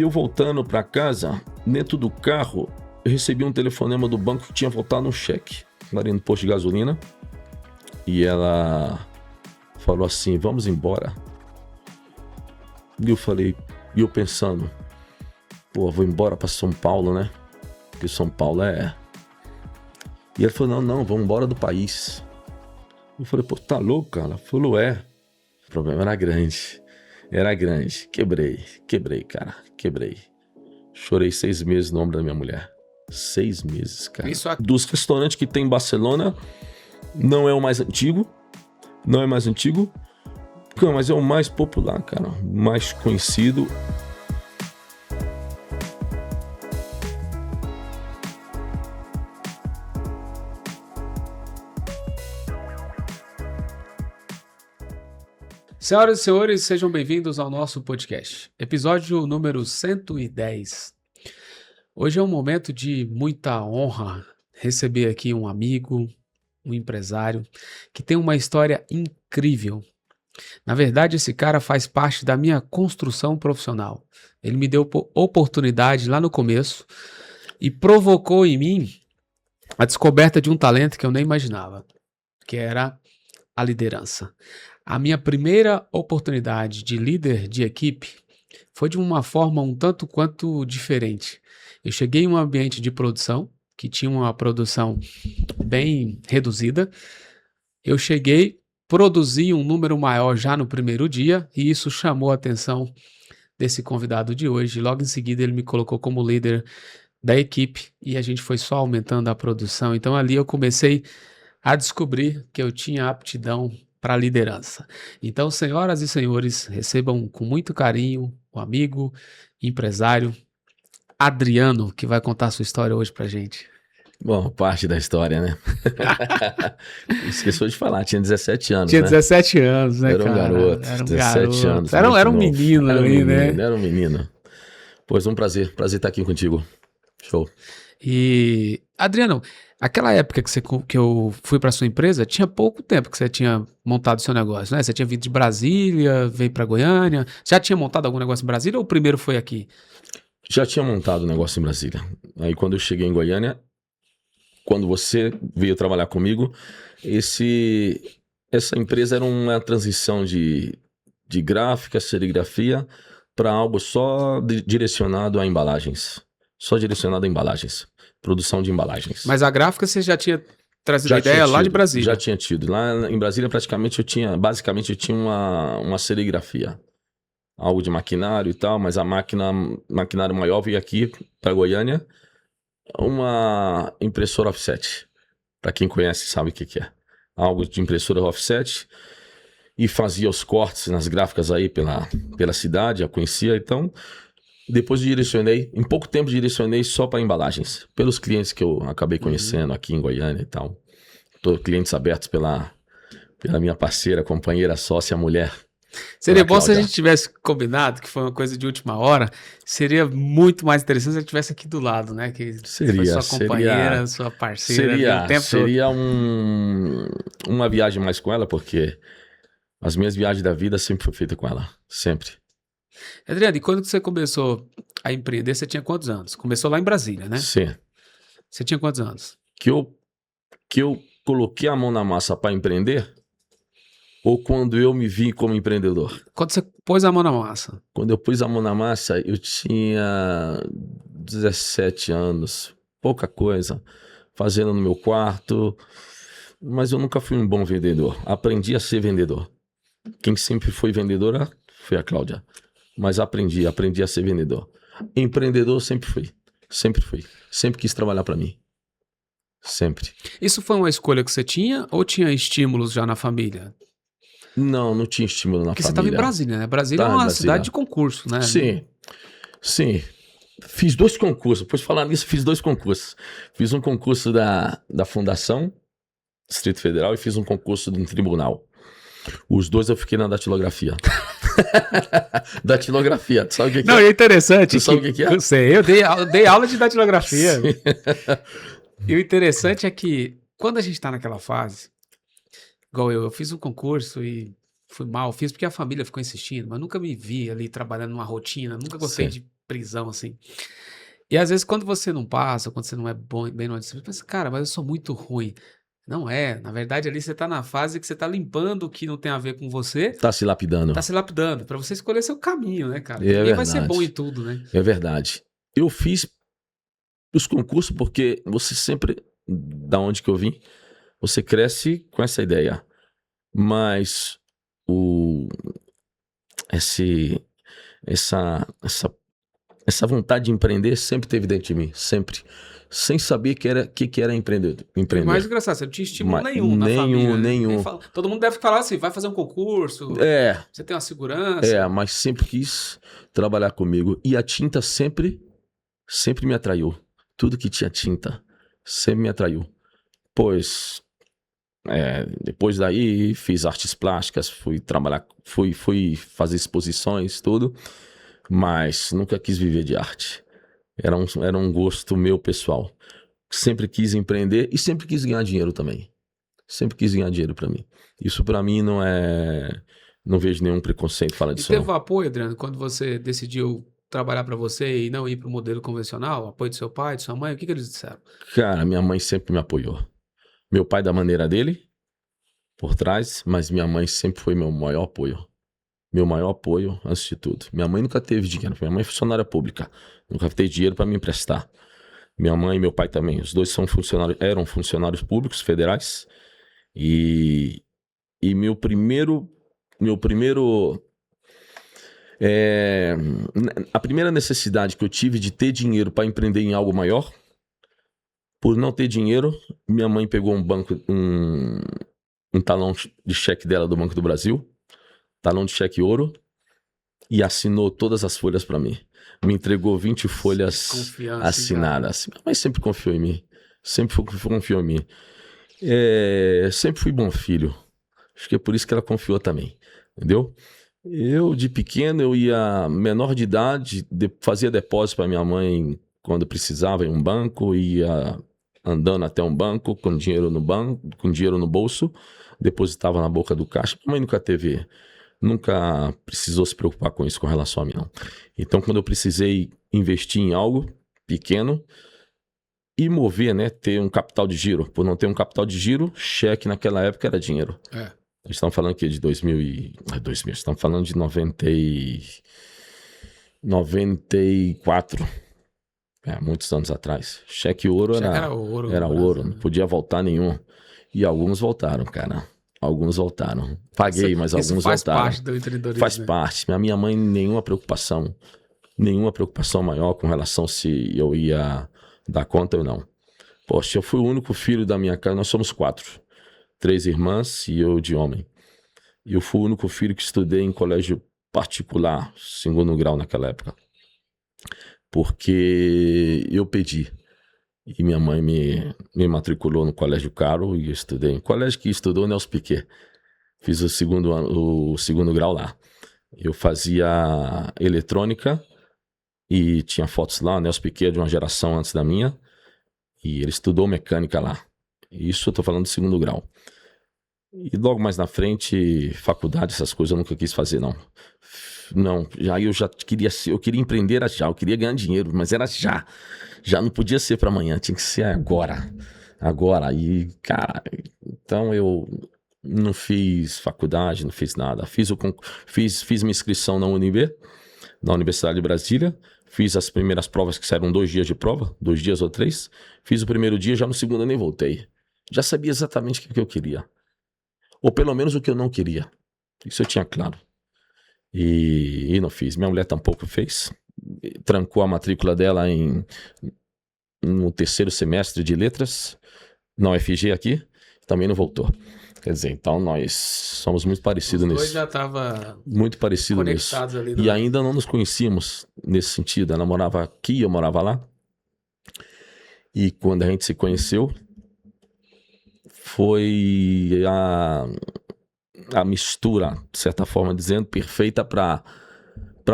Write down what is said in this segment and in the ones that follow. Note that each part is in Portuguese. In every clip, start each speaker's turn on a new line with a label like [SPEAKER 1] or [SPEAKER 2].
[SPEAKER 1] Eu voltando para casa, dentro do carro, eu recebi um telefonema do banco que tinha voltado um cheque. Lá no posto de gasolina. E ela falou assim, vamos embora. E eu falei, e eu pensando, pô, vou embora para São Paulo, né? Porque São Paulo é... E ela falou, não, vamos embora do país. Eu falei, pô, tá louco, cara? Ela falou, é. O problema era grande. Era grande. Quebrei, cara. Quebrei. Chorei 6 meses no ombro da minha mulher. 6 meses, cara.
[SPEAKER 2] Isso aqui.
[SPEAKER 1] Dos restaurantes que tem em Barcelona, não é o mais antigo. Não é mais antigo. Mas é o mais popular, cara. Mais conhecido.
[SPEAKER 2] Senhoras e senhores, sejam bem-vindos ao nosso podcast. Episódio número 110. Hoje é um momento de muita honra receber aqui um amigo, um empresário, que tem uma história incrível. Na verdade, esse cara faz parte da minha construção profissional. Ele me deu oportunidade lá no começo e provocou em mim a descoberta de um talento que eu nem imaginava, que era a liderança. A minha primeira oportunidade de líder de equipe foi de uma forma um tanto quanto diferente. Eu cheguei em um ambiente de produção, que tinha uma produção bem reduzida. Eu cheguei, produzi um número maior já no primeiro dia, e isso chamou a atenção desse convidado de hoje. Logo em seguida ele me colocou como líder da equipe, e a gente foi só aumentando a produção. Então ali eu comecei a descobrir que eu tinha aptidão para a liderança. Então, senhoras e senhores, recebam com muito carinho o amigo, empresário, Adriano, que vai contar a sua história hoje pra gente.
[SPEAKER 1] Bom, parte da história, né? Esqueceu de falar, tinha 17 anos,
[SPEAKER 2] Tinha
[SPEAKER 1] né?
[SPEAKER 2] 17 anos, né,
[SPEAKER 1] Era um
[SPEAKER 2] cara?
[SPEAKER 1] garoto,
[SPEAKER 2] Era um
[SPEAKER 1] 17
[SPEAKER 2] garoto.
[SPEAKER 1] anos.
[SPEAKER 2] Era um
[SPEAKER 1] muito
[SPEAKER 2] menino
[SPEAKER 1] novo.
[SPEAKER 2] ali, né?
[SPEAKER 1] Era um menino. Pois um prazer estar aqui contigo. Show.
[SPEAKER 2] E, Adriano, aquela época que eu fui para sua empresa, tinha pouco tempo que você tinha montado seu negócio, né? Você tinha vindo de Brasília, veio para Goiânia. Já tinha montado algum negócio em Brasília ou o primeiro foi aqui?
[SPEAKER 1] Já tinha montado um negócio em Brasília. Aí quando eu cheguei em Goiânia, quando você veio trabalhar comigo, essa empresa era uma transição de gráfica, serigrafia, para algo só direcionado a embalagens. Só direcionado a embalagens. Produção de embalagens.
[SPEAKER 2] Mas a gráfica você já tinha trazido a ideia lá de Brasília?
[SPEAKER 1] Já tinha tido. Lá em Brasília, basicamente eu tinha uma serigrafia. Algo de maquinário e tal, mas maquinário maior veio aqui para Goiânia. Uma impressora offset. Para quem conhece sabe o que é. Algo de impressora offset. E fazia os cortes nas gráficas aí pela cidade, a conhecia. Então, depois em pouco tempo direcionei só para embalagens. Pelos clientes que eu acabei conhecendo aqui em Goiânia e tal. Clientes abertos pela minha parceira, companheira, sócia, mulher.
[SPEAKER 2] Seria bom se a gente tivesse combinado, que foi uma coisa de última hora, seria muito mais interessante se eu estivesse aqui do lado, né? Que foi sua companheira, sua parceira.
[SPEAKER 1] Seria uma viagem mais com ela, porque as minhas viagens da vida sempre foi feita com ela, sempre.
[SPEAKER 2] Adriano, e quando você começou a empreender, você tinha quantos anos? Começou lá em Brasília, né?
[SPEAKER 1] Sim.
[SPEAKER 2] Você tinha quantos anos?
[SPEAKER 1] Que eu coloquei a mão na massa para empreender? Ou quando eu me vi como empreendedor?
[SPEAKER 2] Quando você pôs a mão na massa?
[SPEAKER 1] Quando eu pus a mão na massa, eu tinha 17 anos, pouca coisa, fazendo no meu quarto, mas eu nunca fui um bom vendedor. Aprendi a ser vendedor. Quem sempre foi vendedora foi a Cláudia, mas aprendi a ser vendedor. Empreendedor sempre fui, sempre quis trabalhar para mim. Sempre.
[SPEAKER 2] Isso foi uma escolha que você tinha ou tinha estímulos já na família?
[SPEAKER 1] Não tinha estímulo na família.
[SPEAKER 2] Porque você estava em Brasília, né? Brasília é uma cidade de concurso, né?
[SPEAKER 1] Sim. Fiz 2 concursos. Depois de falar nisso, fiz 2 concursos. Fiz um concurso da Fundação Distrito Federal e fiz um concurso de um tribunal. Os 2 eu fiquei na datilografia. Datilografia, tu sabe o que é?
[SPEAKER 2] Não, é interessante.
[SPEAKER 1] Tu sabe o que é?
[SPEAKER 2] Eu sei, eu dei aula de datilografia. E o interessante é que quando a gente está naquela fase, igual eu fiz um concurso e fui mal, fiz porque a família ficou insistindo, mas nunca me vi ali trabalhando numa rotina, nunca gostei de prisão, assim. E às vezes quando você não passa, quando você não é bom, bem no disciplina, você pensa, cara, mas eu sou muito ruim. Não é, na verdade ali você tá na fase que você tá limpando o que não tem a ver com você,
[SPEAKER 1] Tá se lapidando.
[SPEAKER 2] tá se lapidando, pra você escolher seu caminho, né, cara?
[SPEAKER 1] É
[SPEAKER 2] Ninguém vai ser bom em
[SPEAKER 1] verdade.
[SPEAKER 2] tudo, né?
[SPEAKER 1] É verdade. Eu fiz os concursos porque você sempre, da onde que eu vim, você cresce com essa ideia. Mas essa vontade de empreender sempre teve dentro de mim, sempre. Sem saber que era empreender.
[SPEAKER 2] E o mais engraçado, você não tinha estímulo nenhum na família, né?
[SPEAKER 1] Nenhum.
[SPEAKER 2] Todo mundo deve falar assim, vai fazer um concurso, você tem uma segurança.
[SPEAKER 1] Mas sempre quis trabalhar comigo. E a tinta sempre me atraiu. Tudo que tinha tinta sempre me atraiu. Pois, depois daí, fiz artes plásticas, fui trabalhar, fui fazer exposições, tudo. Mas nunca quis viver de arte. Era um gosto meu pessoal. Sempre quis empreender e sempre quis ganhar dinheiro também. Sempre quis ganhar dinheiro pra mim. Isso pra mim não é... Não vejo nenhum preconceito falar disso.
[SPEAKER 2] E teve o apoio, Adriano, quando você decidiu trabalhar pra você e não ir pro modelo convencional? Apoio do seu pai, de sua mãe? O que eles disseram?
[SPEAKER 1] Cara, minha mãe sempre me apoiou. Meu pai da maneira dele, por trás, mas minha mãe sempre foi meu maior apoio. Meu maior apoio, antes de tudo. Minha mãe nunca teve dinheiro. Minha mãe é funcionária pública. Nunca teve dinheiro para me emprestar. Minha mãe e meu pai também. Os dois eram funcionários públicos federais. E meu primeiro... a primeira necessidade que eu tive de ter dinheiro para empreender em algo maior, por não ter dinheiro, minha mãe pegou um talão de cheque dela do Banco do Brasil, talão de cheque ouro, e assinou todas as folhas para mim. Me entregou 20 folhas assinadas. Minha mãe sempre confiou em mim. Sempre confiou em mim. Sempre fui bom filho. Acho que é por isso que ela confiou também. Entendeu? Eu, de pequeno, eu ia menor de idade, fazia depósito para minha mãe quando precisava em um banco, ia andando até um banco com dinheiro no bolso, depositava na boca do caixa. Minha mãe nunca precisou se preocupar com isso com relação a mim, não. Então, quando eu precisei investir em algo pequeno e mover, né, ter um capital de giro. Por não ter um capital de giro, cheque naquela época era dinheiro. Estamos falando aqui de 2000, estamos falando de 94. Muitos anos atrás. Cheque ouro era ouro, não podia voltar nenhum. E alguns voltaram, cara. Alguns voltaram. Paguei, mas alguns voltaram. Faz
[SPEAKER 2] parte do empreendedorismo.
[SPEAKER 1] Faz parte. A minha mãe, nenhuma preocupação maior com relação se eu ia dar conta ou não. Poxa, eu fui o único filho da minha casa, nós somos 4. 3 irmãs e eu de homem. E eu fui o único filho que estudei em colégio particular, 2º grau naquela época. Porque eu pedi. E minha mãe me matriculou no colégio caro e eu estudei em colégio que estudou Nelson Piquet. Fiz o 2º grau lá. Eu fazia eletrônica e tinha fotos lá, Nelson Piquet de uma geração antes da minha. E ele estudou mecânica lá. Isso eu tô falando do 2º grau. E logo mais na frente, faculdade, essas coisas eu nunca quis fazer, não. Não, eu já queria empreender já, eu queria ganhar dinheiro, mas era já. Já não podia ser para amanhã, tinha que ser agora. E, cara, então eu não fiz faculdade, não fiz nada. Fiz minha inscrição na UNB, na Universidade de Brasília. Fiz as primeiras provas, que eram 2 dias de prova, 2 dias ou 3. Fiz o primeiro dia, já no segundo eu nem voltei. Já sabia exatamente o que eu queria. Ou pelo menos o que eu não queria. Isso eu tinha claro. E não fiz. Minha mulher tampouco fez. Trancou a matrícula dela no 3º semestre de letras, na UFG aqui, também não voltou. Quer dizer, então nós somos muito parecidos nisso. Os dois
[SPEAKER 2] já estavam
[SPEAKER 1] muito parecidos nisso.
[SPEAKER 2] Ali
[SPEAKER 1] e ainda não nos conhecíamos nesse sentido. Ela morava aqui, eu morava lá. E quando a gente se conheceu, foi a mistura, de certa forma dizendo, perfeita para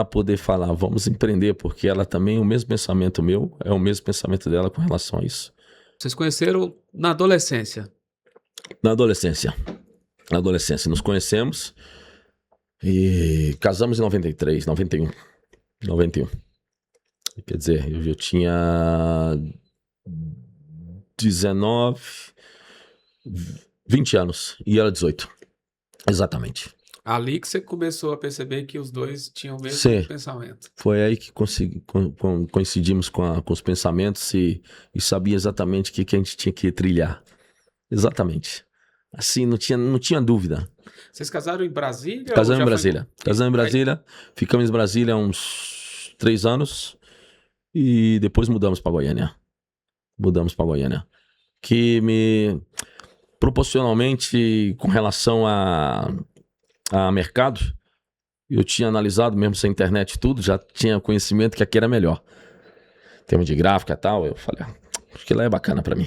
[SPEAKER 1] poder falar, vamos empreender, porque ela também, o mesmo pensamento meu, é o mesmo pensamento dela com relação a isso.
[SPEAKER 2] Vocês conheceram na adolescência?
[SPEAKER 1] Na adolescência, nos conhecemos e casamos em 91. Quer dizer, eu já tinha 19, 20 anos e ela 18. Exatamente.
[SPEAKER 2] Ali que você começou a perceber que os dois tinham o mesmo
[SPEAKER 1] Sim.
[SPEAKER 2] pensamento.
[SPEAKER 1] Foi aí que coincidimos com os pensamentos e sabia exatamente o que a gente tinha que trilhar. Exatamente. Assim, não tinha dúvida.
[SPEAKER 2] Vocês casaram em Brasília? ou
[SPEAKER 1] Casamos
[SPEAKER 2] já
[SPEAKER 1] em
[SPEAKER 2] foi
[SPEAKER 1] Brasília. Casamos em Brasília, ficamos em Brasília uns 3 anos e depois mudamos para Goiânia. Que me, proporcionalmente, com relação a mercado, eu tinha analisado mesmo sem internet e tudo, já tinha conhecimento que aqui era melhor. Em termos de gráfica e tal, eu falei, acho que lá é bacana para mim.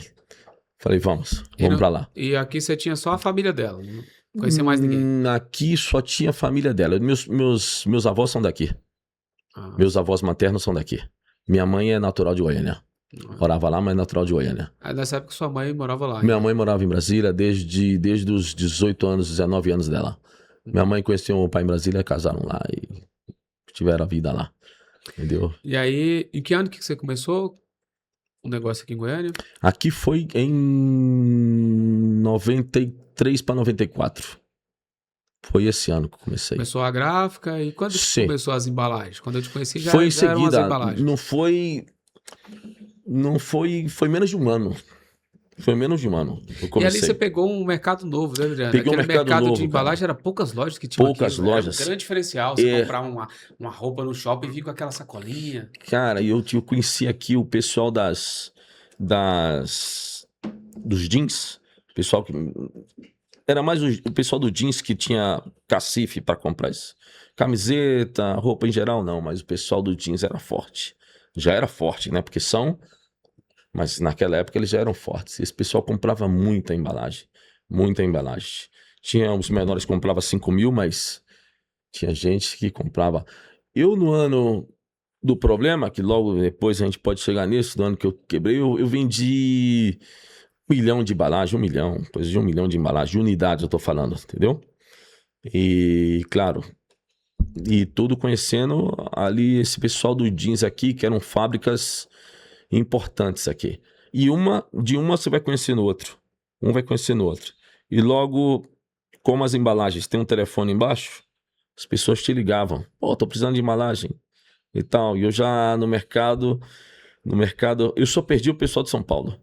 [SPEAKER 1] Falei, vamos para lá.
[SPEAKER 2] E aqui você tinha só a família dela, não conhecia mais ninguém?
[SPEAKER 1] Aqui só tinha a família dela. Meus avós são daqui. Meus avós maternos são daqui. Minha mãe é natural de Goiânia. Morava lá, mas natural de Goiânia.
[SPEAKER 2] Aí nessa época sua mãe morava lá.
[SPEAKER 1] Minha mãe morava em Brasília desde os 18 anos, 19 anos dela. Minha mãe conheceu o pai em Brasília, casaram lá e tiveram a vida lá. Entendeu?
[SPEAKER 2] E aí, em que ano que você começou o negócio aqui em Goiânia?
[SPEAKER 1] Aqui foi em 93 para 94. Foi esse ano que eu comecei.
[SPEAKER 2] Começou a gráfica e quando que começou as embalagens? Quando eu te conheci já,
[SPEAKER 1] foi em
[SPEAKER 2] já eram as
[SPEAKER 1] seguida,
[SPEAKER 2] embalagens.
[SPEAKER 1] foi menos de um ano. Foi menos de um ano.
[SPEAKER 2] E ali você pegou um mercado novo, né, Adriano?
[SPEAKER 1] Peguei
[SPEAKER 2] Aquele
[SPEAKER 1] um mercado
[SPEAKER 2] mercado
[SPEAKER 1] novo,
[SPEAKER 2] de embalagem era poucas lojas que tinham
[SPEAKER 1] poucas
[SPEAKER 2] aquilo,
[SPEAKER 1] lojas.
[SPEAKER 2] Era um grande diferencial. Você comprar uma roupa no shopping e vir com aquela sacolinha.
[SPEAKER 1] Cara, eu conheci aqui o pessoal dos jeans. Pessoal que era mais o pessoal do jeans que tinha cacife para comprar isso. Camiseta, roupa em geral não, mas o pessoal do jeans era forte. Já era forte, né? Porque mas naquela época eles já eram fortes. Esse pessoal comprava muita embalagem. Muita embalagem. Tinha os menores que compravam 5 mil, mas tinha gente que comprava. Eu, no ano do problema, que logo depois a gente pode chegar nisso, no ano que eu quebrei, eu vendi 1 milhão de embalagem, coisa de 1 milhão de embalagem, de unidades eu tô falando, entendeu? E, claro, e tudo conhecendo ali esse pessoal do jeans aqui, que eram fábricas importantes aqui. E de uma você vai conhecendo outro. Um vai conhecendo outro. E logo, como as embalagens tem um telefone embaixo, as pessoas te ligavam. Pô, tô precisando de embalagem e tal. E eu já no mercado, eu só perdi o pessoal de São Paulo.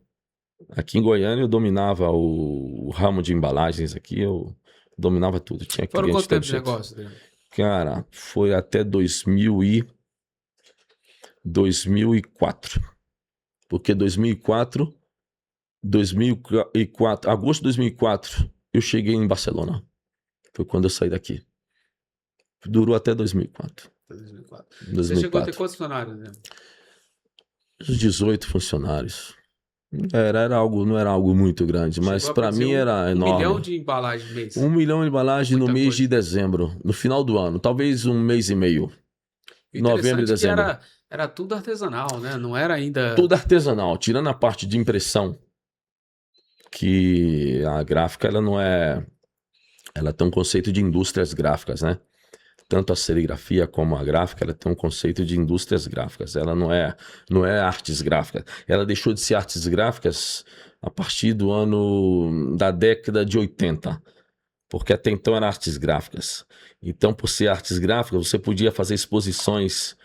[SPEAKER 1] Aqui em Goiânia eu dominava o ramo de embalagens aqui, eu dominava tudo. Tinha
[SPEAKER 2] Foram quanto tempo de negócio dele?
[SPEAKER 1] Cara, foi até 2004. Porque 2004, agosto de 2004, eu cheguei em Barcelona. Foi quando eu saí daqui. Durou até 2004.
[SPEAKER 2] 2004. Você chegou a ter quantos funcionários, né?
[SPEAKER 1] 18 funcionários. Não era algo muito grande, mas para mim era enorme.
[SPEAKER 2] 1 milhão de embalagens no mês.
[SPEAKER 1] 1 milhão de embalagens no mês de dezembro, no final do ano, talvez um mês e meio. Novembro e dezembro.
[SPEAKER 2] Era tudo artesanal, né? Não era ainda...
[SPEAKER 1] Tudo artesanal, tirando a parte de impressão, que a gráfica ela não é... Ela tem um conceito de indústrias gráficas, né? Tanto a serigrafia como a gráfica, ela tem um conceito de indústrias gráficas. Ela não é artes gráficas. Ela deixou de ser artes gráficas a partir da década de 80. Porque até então eram artes gráficas. Então, por ser artes gráficas, você podia fazer exposições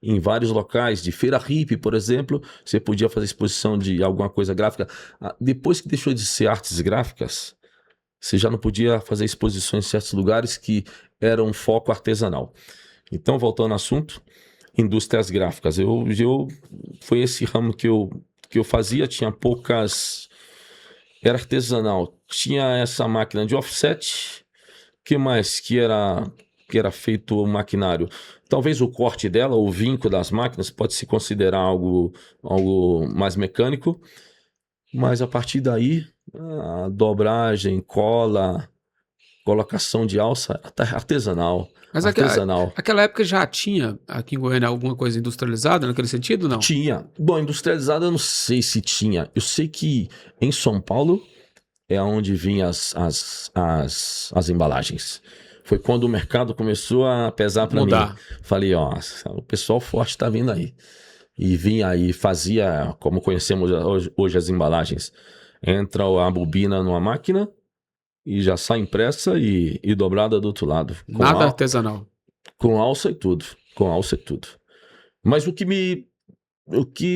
[SPEAKER 1] em vários locais, de feira hippie, por exemplo, você podia fazer exposição de alguma coisa gráfica. Depois que deixou de ser artes gráficas, você já não podia fazer exposições em certos lugares que eram um foco artesanal. Então, voltando ao assunto, indústrias gráficas. Foi esse ramo que eu fazia, tinha poucas... Era artesanal. Tinha essa máquina de offset. Que mais que era feito o maquinário? Talvez o corte dela, o vinco das máquinas, pode se considerar algo mais mecânico. Mas a partir daí, a dobragem, cola, colocação de alça, artesanal.
[SPEAKER 2] Mas aquela época já tinha aqui em Goiânia alguma coisa industrializada naquele sentido, não?
[SPEAKER 1] Tinha. Bom, industrializada eu não sei se tinha. Eu sei que em São Paulo é onde vinham as embalagens. Foi quando o mercado começou a pesar para mim. Falei, ó, o pessoal forte tá vindo aí. e vinha e fazia, como conhecemos hoje as embalagens, entra a bobina numa máquina e já sai impressa e dobrada do outro lado.
[SPEAKER 2] Nada artesanal.
[SPEAKER 1] Com alça e tudo. Com alça e tudo. Mas o que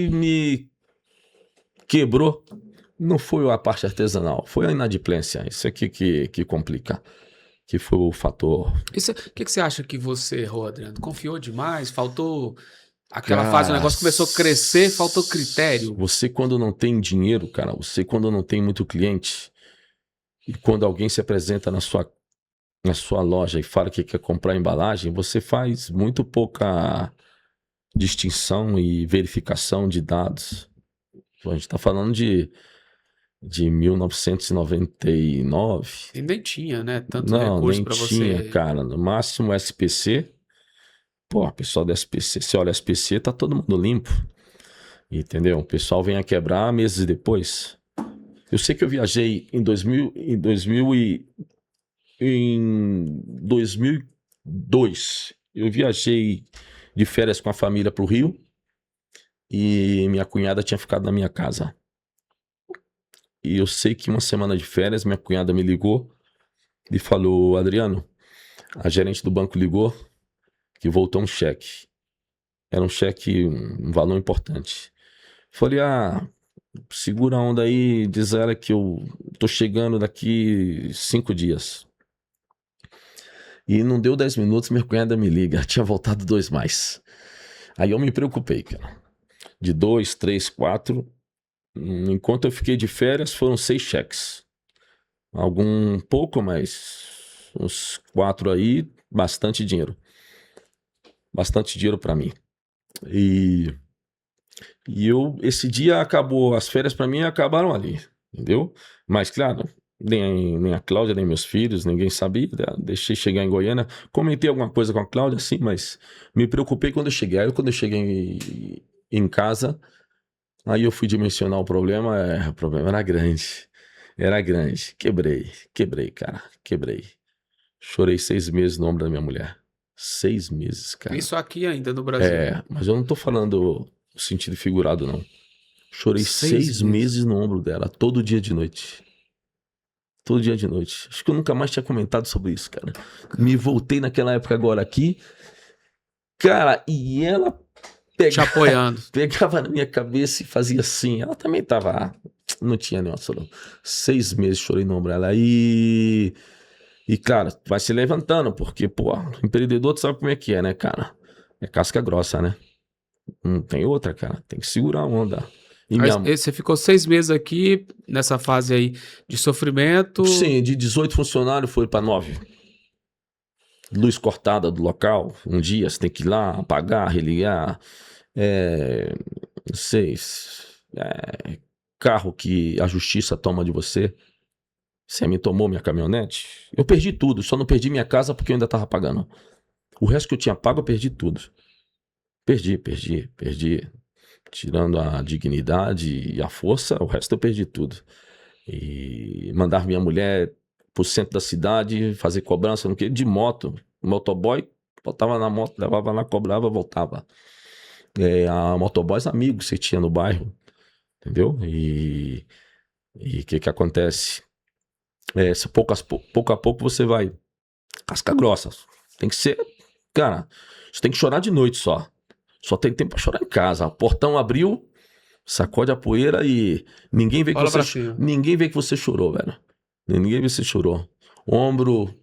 [SPEAKER 1] me quebrou não foi a parte artesanal, foi a inadimplência. Isso aqui que complica. Que foi o fator.
[SPEAKER 2] O que você acha que você errou, Adriano? Confiou demais? Faltou aquela fase, o negócio começou a crescer, faltou critério?
[SPEAKER 1] Você quando não tem dinheiro, cara, você quando não tem muito cliente, e quando alguém se apresenta na sua loja e fala que quer comprar embalagem, você faz muito pouca distinção e verificação de dados. A gente está falando de 1999.
[SPEAKER 2] E nem tinha, né? Tanto
[SPEAKER 1] Não,
[SPEAKER 2] recurso
[SPEAKER 1] nem
[SPEAKER 2] para
[SPEAKER 1] tinha,
[SPEAKER 2] você.
[SPEAKER 1] cara. No máximo SPC. Pô, pessoal do SPC, você olha SPC, tá todo mundo limpo. Entendeu? O pessoal vem a quebrar meses depois. Eu sei que eu viajei em 2002. Eu viajei de férias com a família pro Rio e minha cunhada tinha ficado na minha casa. E eu sei que uma semana de férias, minha cunhada me ligou e falou: Adriano, a gerente do banco ligou que voltou um cheque. Era um cheque, um valor importante. Falei: segura a onda aí, diz ela que eu tô chegando daqui 5 dias. E não deu 10 minutos, minha cunhada me liga. Tinha voltado 2 mais. Aí eu me preocupei, cara. De 2, 3, 4. Enquanto eu fiquei de férias, foram 6 cheques. Algum pouco, mas uns 4 aí, bastante dinheiro. Bastante dinheiro pra mim. E esse dia acabou, as férias pra mim acabaram ali, entendeu? Mas claro, nem a Cláudia, nem meus filhos, ninguém sabia. Deixei chegar em Goiânia. Comentei alguma coisa com a Cláudia, sim, mas me preocupei quando eu cheguei. Aí quando eu cheguei em casa, aí eu fui dimensionar o problema. O problema era grande. Era grande. Quebrei, cara. Quebrei. Chorei 6 meses no ombro da minha mulher. 6 meses, cara.
[SPEAKER 2] Isso aqui ainda no Brasil.
[SPEAKER 1] Mas eu não tô falando no sentido figurado, não. Chorei 6 meses no ombro dela, todo dia de noite. Todo dia de noite. Acho que eu nunca mais tinha comentado sobre isso, cara. Me voltei naquela época agora aqui. Cara, e ela
[SPEAKER 2] te apoiando.
[SPEAKER 1] Pegava na minha cabeça e fazia assim. Ela também tava... Não tinha nenhuma solução. 6 meses chorei no ombro dela. E, cara, vai se levantando, porque, pô, empreendedor, tu sabe como é que é, né, cara? É casca grossa, né? Não tem outra, cara. Tem que segurar a onda.
[SPEAKER 2] Você ficou 6 meses aqui, nessa fase aí de sofrimento?
[SPEAKER 1] Sim, de 18 funcionários foi para 9. Luz cortada do local, um dia você tem que ir lá, apagar, religar. Não sei, carro que a justiça toma de você. Você me tomou minha caminhonete? Eu perdi tudo, só não perdi minha casa porque eu ainda tava pagando. O resto que eu tinha pago, eu perdi tudo. Perdi. Tirando a dignidade e a força, o resto eu perdi tudo. E mandar minha mulher pro centro da cidade, fazer cobrança, de moto. O motoboy botava na moto, levava lá, cobrava, voltava. A motoboys amigos que você tinha no bairro, entendeu? E o que acontece? Pouco a pouco você vai casca grossa. Tem que ser, cara, você tem que chorar de noite só. Só tem tempo pra chorar em casa. O portão abriu, sacode a poeira e ninguém vê que você chorou, velho. Ninguém vê que você chorou. Ombro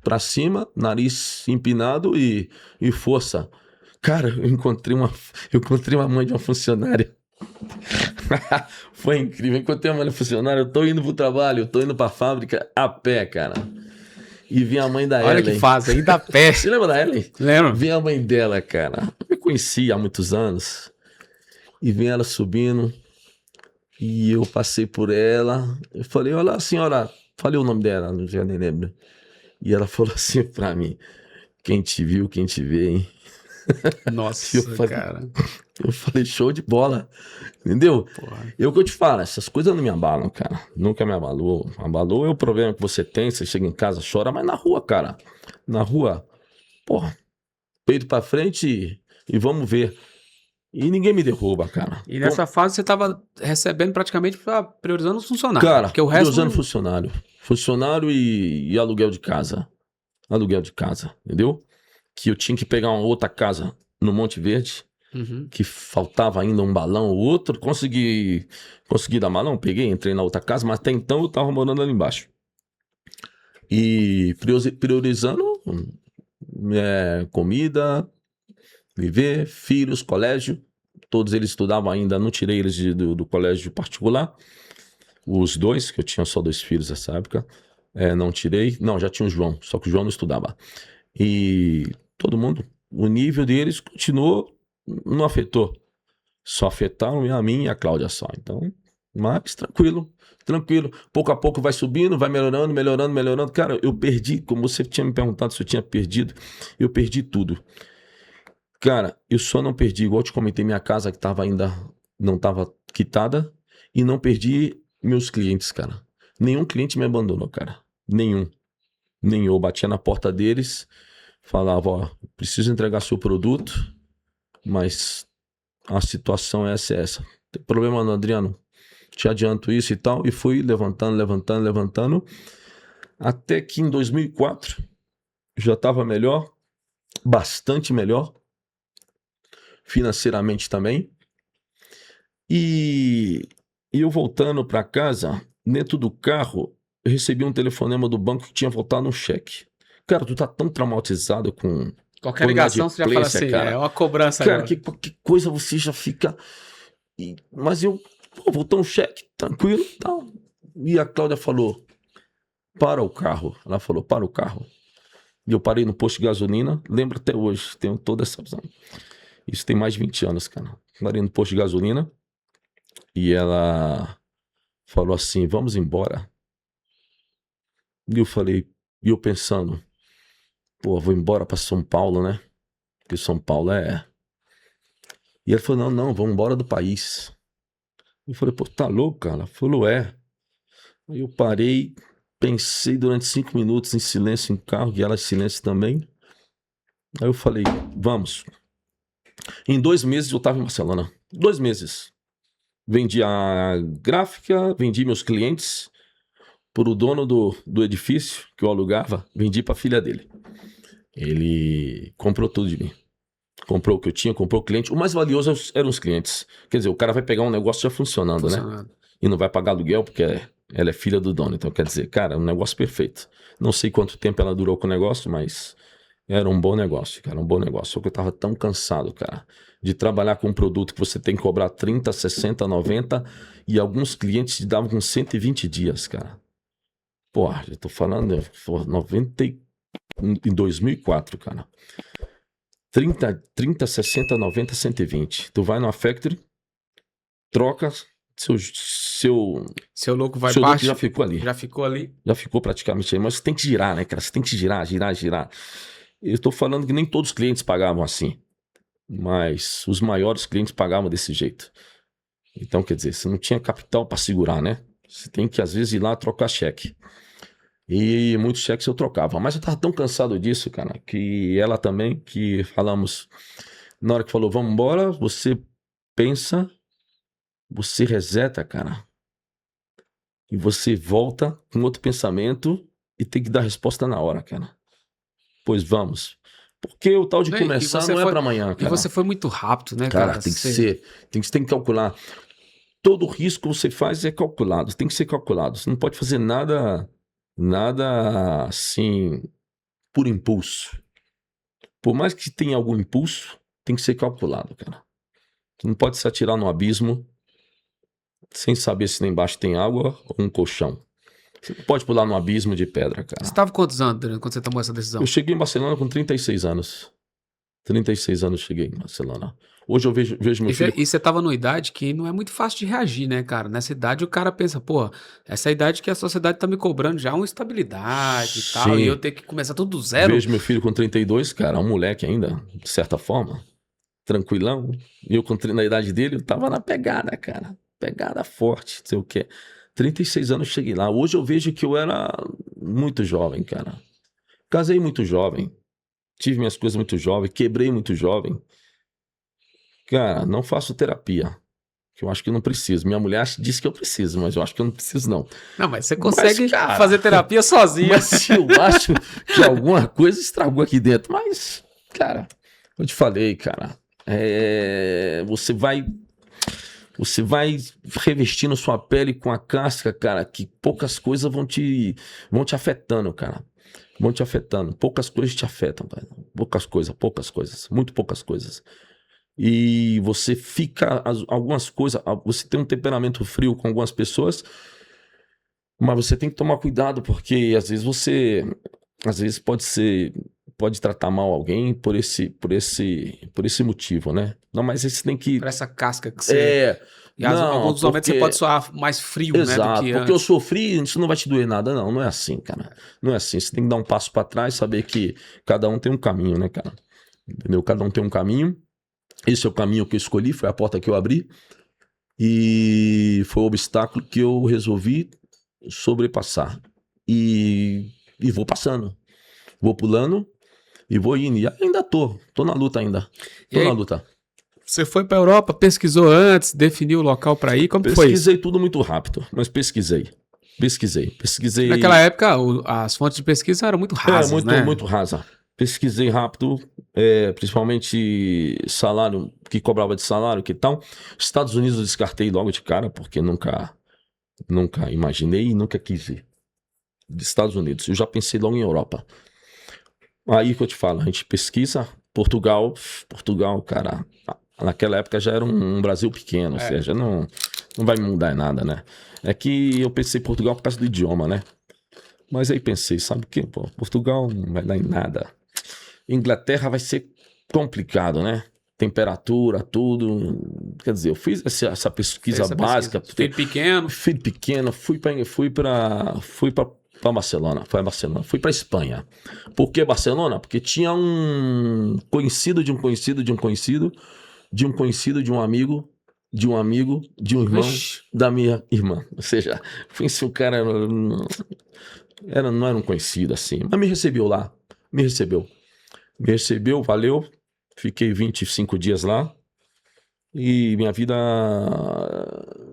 [SPEAKER 1] pra cima, nariz empinado e força. Cara, eu encontrei uma mãe de uma funcionária. Foi incrível. Eu encontrei uma mãe de funcionária. Eu tô indo pro trabalho, eu tô indo pra fábrica a pé, cara. E vi a mãe da Ellen.
[SPEAKER 2] Olha que fase, ainda a pé.
[SPEAKER 1] Você lembra da Ellen?
[SPEAKER 2] Lembro.
[SPEAKER 1] Vi a mãe dela, cara. Eu me conheci há muitos anos. E vi ela subindo. E eu passei por ela. Eu falei: olha, senhora. Falei o nome dela, não já nem lembro. E ela falou assim pra mim: quem te viu, quem te vê, hein?
[SPEAKER 2] Nossa, cara.
[SPEAKER 1] Eu falei: show de bola. Entendeu?
[SPEAKER 2] Porra.
[SPEAKER 1] Eu que eu te falo, essas coisas não me abalam, cara. Nunca me abalou. Abalou é o problema que você tem, você chega em casa, chora, mas na rua, cara. Na rua, porra, peito pra frente e vamos ver. E ninguém me derruba, cara.
[SPEAKER 2] E nessa fase você estava recebendo praticamente priorizando os funcionários.
[SPEAKER 1] Cara,
[SPEAKER 2] Porque o resto
[SPEAKER 1] priorizando funcionário. Funcionário e aluguel de casa. Aluguel de casa, entendeu? Que eu tinha que pegar uma outra casa no Monte Verde, que faltava ainda um balão ou outro. Consegui dar balão, peguei, entrei na outra casa, mas até então eu tava morando ali embaixo. E priorizando comida, viver, filhos, colégio. Todos eles estudavam ainda, não tirei eles do colégio particular. Os dois, que eu tinha só 2 filhos nessa época, não tirei. Não, já tinha o João, só que o João não estudava. E todo mundo, o nível deles continuou, não afetou. Só afetaram a mim e a Cláudia só. Então, mas tranquilo. Pouco a pouco vai subindo, vai melhorando. Cara, eu perdi, como você tinha me perguntado se eu tinha perdido, eu perdi tudo. Cara, eu só não perdi, igual eu te comentei, minha casa que não estava quitada, e não perdi meus clientes, cara. Nenhum cliente me abandonou, cara. Nenhum. Eu batia na porta deles, falava, ó, preciso entregar seu produto, mas a situação é essa. Não tem problema não, Adriano. Te adianto isso e tal. E fui levantando. Até que em 2004 já estava melhor, bastante melhor. Financeiramente também. E eu voltando para casa, dentro do carro, eu recebi um telefonema do banco que tinha voltado um cheque. Cara, tu tá tão traumatizado com
[SPEAKER 2] qualquer ligação você já fala assim,
[SPEAKER 1] cara.
[SPEAKER 2] É uma cobrança.
[SPEAKER 1] Cara, que coisa você já fica... Mas eu, voltou um cheque, tranquilo e tal. E a Cláudia falou, para o carro. Ela falou, para o carro. E eu parei no posto de gasolina, lembro até hoje, tenho toda essa visão. Isso tem mais de 20 anos, cara. Parei no posto de gasolina e ela falou assim, vamos embora. E eu falei, e eu pensando, pô, vou embora para São Paulo, né? Porque São Paulo é... E ela falou, não, vamos embora do país. Eu falei, pô, tá louco, cara? Ela falou, é. Aí eu parei, pensei durante 5 minutos em silêncio em carro, e ela em silêncio também. Aí eu falei, vamos. Em 2 meses eu estava em Barcelona. 2 meses. Vendi a gráfica, vendi meus clientes para o dono do edifício que eu alugava, vendi para a filha dele. Ele comprou tudo de mim. Comprou o que eu tinha, comprou o cliente. O mais valioso eram os clientes. Quer dizer, o cara vai pegar um negócio já funcionando, né? E não vai pagar aluguel porque ela é filha do dono. Então, quer dizer, cara, um negócio perfeito. Não sei quanto tempo ela durou com o negócio, mas era um bom negócio, cara, um bom negócio. Só que eu tava tão cansado, cara, de trabalhar com um produto que você tem que cobrar 30, 60, 90 e alguns clientes te davam com 120 dias, cara. Pô, eu tô falando, 90 em 2004, cara. 30, 60, 90, 120. Tu vai numa factory, troca, seu
[SPEAKER 2] louco vai
[SPEAKER 1] seu
[SPEAKER 2] baixo.
[SPEAKER 1] Já ficou ali. Já ficou praticamente ali. Mas você tem que girar, né, cara? Você tem que girar. Eu estou falando que nem todos os clientes pagavam assim. Mas os maiores clientes pagavam desse jeito. Então, quer dizer, você não tinha capital para segurar, né? Você tem que, às vezes, ir lá trocar cheque. E muitos cheques eu trocava. Mas eu tava tão cansado disso, cara, que ela também, que falamos... Na hora que falou, vamos embora, você pensa, você reseta, cara. E você volta com outro pensamento e tem que dar resposta na hora, cara. Pois vamos. Porque o tal de começar não é para amanhã, cara.
[SPEAKER 2] E você foi muito rápido, né,
[SPEAKER 1] cara?
[SPEAKER 2] Cara,
[SPEAKER 1] tem que ser. Tem que calcular. Todo risco que você faz é calculado. Tem que ser calculado. Você não pode fazer nada assim por impulso. Por mais que tenha algum impulso, tem que ser calculado, cara. Você não pode se atirar no abismo sem saber se lá embaixo tem água ou um colchão. Você não pode pular no abismo de pedra, cara.
[SPEAKER 2] Você estava quantos anos quando você tomou essa decisão?
[SPEAKER 1] Eu cheguei em Barcelona com 36 anos. 36 anos cheguei em Barcelona. Hoje eu vejo meu filho...
[SPEAKER 2] E você estava numa idade que não é muito fácil de reagir, né, cara? Nessa idade o cara pensa, pô, essa é a idade que a sociedade tá me cobrando já uma estabilidade e tal, e eu ter que começar tudo do zero.
[SPEAKER 1] Vejo meu filho com 32, cara, um moleque ainda, de certa forma, tranquilão. E eu na idade dele, eu tava na pegada, cara. Pegada forte, não sei o quê. 36 anos cheguei lá. Hoje eu vejo que eu era muito jovem, cara. Casei muito jovem. Tive minhas coisas muito jovem. Quebrei muito jovem. Cara, não faço terapia. Que eu acho que eu não preciso. Minha mulher disse que eu preciso, mas eu acho que eu não preciso, não.
[SPEAKER 2] Não, mas você consegue
[SPEAKER 1] cara,
[SPEAKER 2] fazer terapia sozinho.
[SPEAKER 1] Mas eu acho que alguma coisa estragou aqui dentro. Mas, cara, eu te falei, cara, você vai revestindo sua pele com a casca, cara, que poucas coisas vão te afetando, cara. Vão te afetando. Poucas coisas te afetam, cara. Poucas coisas. Muito poucas coisas. E você fica, algumas coisas, você tem um temperamento frio com algumas pessoas, mas você tem que tomar cuidado, porque às vezes pode tratar mal alguém por esse motivo, né? Não, mas você tem que...
[SPEAKER 2] Por essa casca que você... E alguns momentos você pode soar mais frio,
[SPEAKER 1] exato,
[SPEAKER 2] né, do que
[SPEAKER 1] porque
[SPEAKER 2] antes.
[SPEAKER 1] eu sofri, isso não vai te doer nada, não é assim, cara. Não é assim, você tem que dar um passo pra trás, saber que cada um tem um caminho, né, cara? Entendeu? Cada um tem um caminho. Esse é o caminho que eu escolhi, foi a porta que eu abri e foi o obstáculo que eu resolvi sobrepassar. E vou passando, vou pulando e vou indo. E ainda tô na luta ainda. Tô na luta.
[SPEAKER 2] Você foi pra Europa, pesquisou antes, definiu o local pra ir, como foi isso?
[SPEAKER 1] Pesquisei tudo muito rápido, mas pesquisei.
[SPEAKER 2] Naquela época, as fontes de pesquisa eram muito rasas, né?
[SPEAKER 1] Muito rasa. Pesquisei rápido, principalmente salário, que cobrava de salário, que tal. Estados Unidos eu descartei logo de cara, porque nunca imaginei e nunca quis ir. Estados Unidos, eu já pensei logo em Europa. Aí que eu te falo, a gente pesquisa, Portugal, cara, naquela época já era um Brasil pequeno, ou seja, não vai mudar em nada, né? É que eu pensei em Portugal por causa do idioma, né? Mas aí pensei, sabe o quê? Pô, Portugal não vai dar em nada. Inglaterra vai ser complicado, né? Temperatura, tudo. Quer dizer, eu fiz essa pesquisa básica.
[SPEAKER 2] Filho pequeno.
[SPEAKER 1] Fui para Barcelona. Fui para Espanha. Por que Barcelona? Porque tinha um conhecido de um conhecido de um conhecido de um conhecido de um amigo de um amigo de um irmão da minha irmã. Ou seja, se o cara não era um conhecido assim, mas me recebeu lá. Me recebeu, valeu. Fiquei 25 dias lá. E minha vida...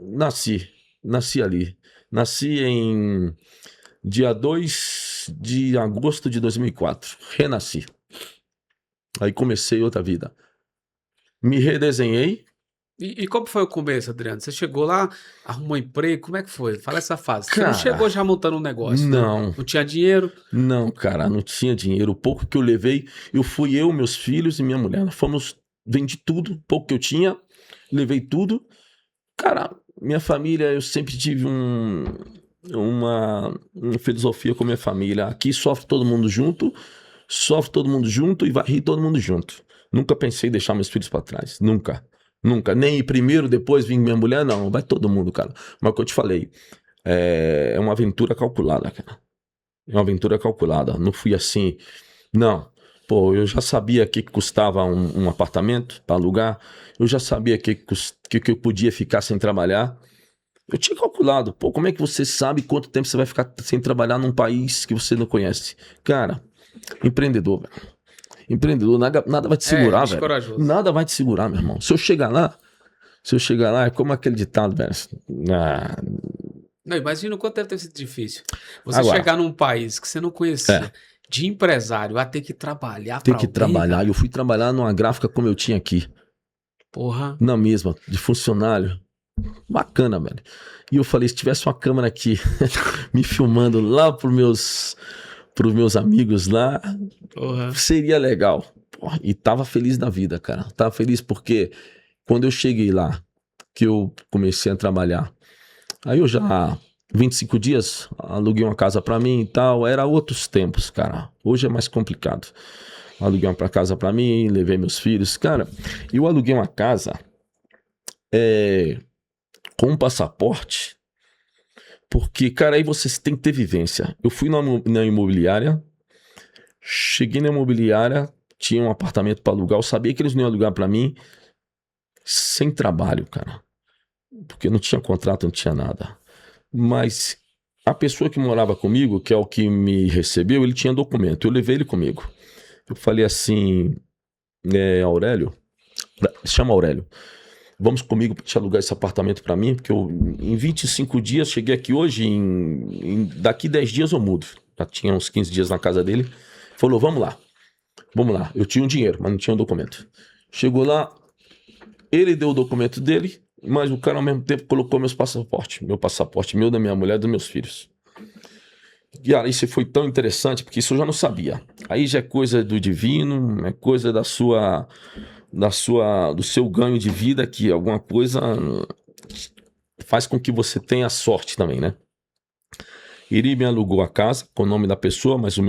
[SPEAKER 1] Nasci ali. Nasci em dia 2 de agosto de 2004. Renasci. Aí comecei outra vida. Me redesenhei.
[SPEAKER 2] E como foi o começo, Adriano? Você chegou lá, arrumou emprego, como é que foi? Fala essa fase.
[SPEAKER 1] Cara,
[SPEAKER 2] você não chegou já montando um negócio,
[SPEAKER 1] não.
[SPEAKER 2] Né? Não tinha dinheiro?
[SPEAKER 1] Não, cara, não tinha dinheiro. O pouco que eu levei, meus filhos e minha mulher. Vendi tudo, o pouco que eu tinha, levei tudo. Cara, minha família, eu sempre tive uma filosofia com minha família. Aqui sofre todo mundo junto e vai rir todo mundo junto. Nunca pensei em deixar meus filhos para trás, nunca. Nem ir primeiro, depois vir minha mulher, não, vai todo mundo, cara. Mas o que eu te falei, é uma aventura calculada, cara. É uma aventura calculada, não fui assim, não. Pô, eu já sabia que custava um apartamento para alugar, eu já sabia que eu podia ficar sem trabalhar. Eu tinha calculado, pô, como é que você sabe quanto tempo você vai ficar sem trabalhar num país que você não conhece? Cara, empreendedor, velho. Empreendedor, nada vai te segurar, velho.
[SPEAKER 2] Corajoso.
[SPEAKER 1] Nada vai te segurar, meu irmão. Se eu chegar lá, é como aquele ditado, velho.
[SPEAKER 2] Não, imagina o quanto deve ter sido difícil. Você chegar num país que você não conhecia, de empresário, a ter que trabalhar pra alguém,
[SPEAKER 1] trabalhar. Eu fui trabalhar numa gráfica como eu tinha aqui.
[SPEAKER 2] Porra.
[SPEAKER 1] Na mesma, de funcionário. Bacana, velho. E eu falei, se tivesse uma câmera aqui me filmando lá pros meus amigos lá, seria legal. Porra, e tava feliz da vida, cara. Tava feliz porque quando eu cheguei lá, que eu comecei a trabalhar, aí eu já, 25 dias, aluguei uma casa pra mim e tal. Era outros tempos, cara. Hoje é mais complicado. Aluguei uma casa pra mim, levei meus filhos. Cara, eu aluguei uma casa com um passaporte, porque, cara, aí você tem que ter vivência. Eu fui na imobiliária, cheguei na imobiliária, tinha um apartamento pra alugar, eu sabia que eles não iam alugar pra mim sem trabalho, cara. Porque não tinha contrato, não tinha nada. Mas a pessoa que morava comigo, que é o que me recebeu, ele tinha documento. Eu levei ele comigo. Eu falei assim, Aurélio, Chama Aurélio. Vamos comigo para te alugar esse apartamento para mim, porque eu, em 25 dias, cheguei aqui hoje, daqui 10 dias eu mudo. Já tinha uns 15 dias na casa dele. Falou, vamos lá. Eu tinha um dinheiro, mas não tinha um documento. Chegou lá, ele deu o documento dele, mas o cara ao mesmo tempo colocou meu passaporte meu, da minha mulher, dos meus filhos. E aí isso foi tão interessante, porque isso eu já não sabia. Aí já é coisa do divino, é coisa do seu ganho de vida, que alguma coisa faz com que você tenha sorte também, né? Ele me alugou a casa com o nome da pessoa, mas o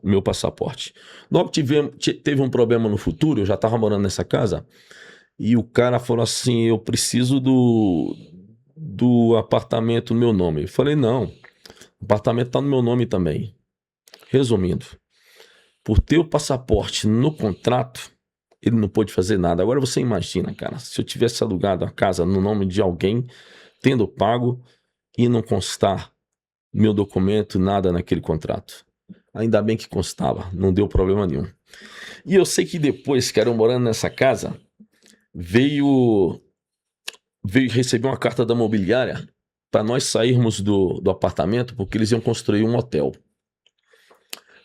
[SPEAKER 1] meu passaporte. Logo teve um problema no futuro, eu já estava morando nessa casa, e o cara falou assim, eu preciso do apartamento no meu nome. Eu falei, não, o apartamento está no meu nome também. Resumindo, por ter o passaporte no contrato, ele não pôde fazer nada. Agora você imagina, cara, se eu tivesse alugado a casa no nome de alguém, tendo pago e não constar meu documento, nada naquele contrato. Ainda bem que constava, não deu problema nenhum. E eu sei que depois, que eram morando nessa casa, veio receber uma carta da mobiliária para nós sairmos do apartamento, porque eles iam construir um hotel.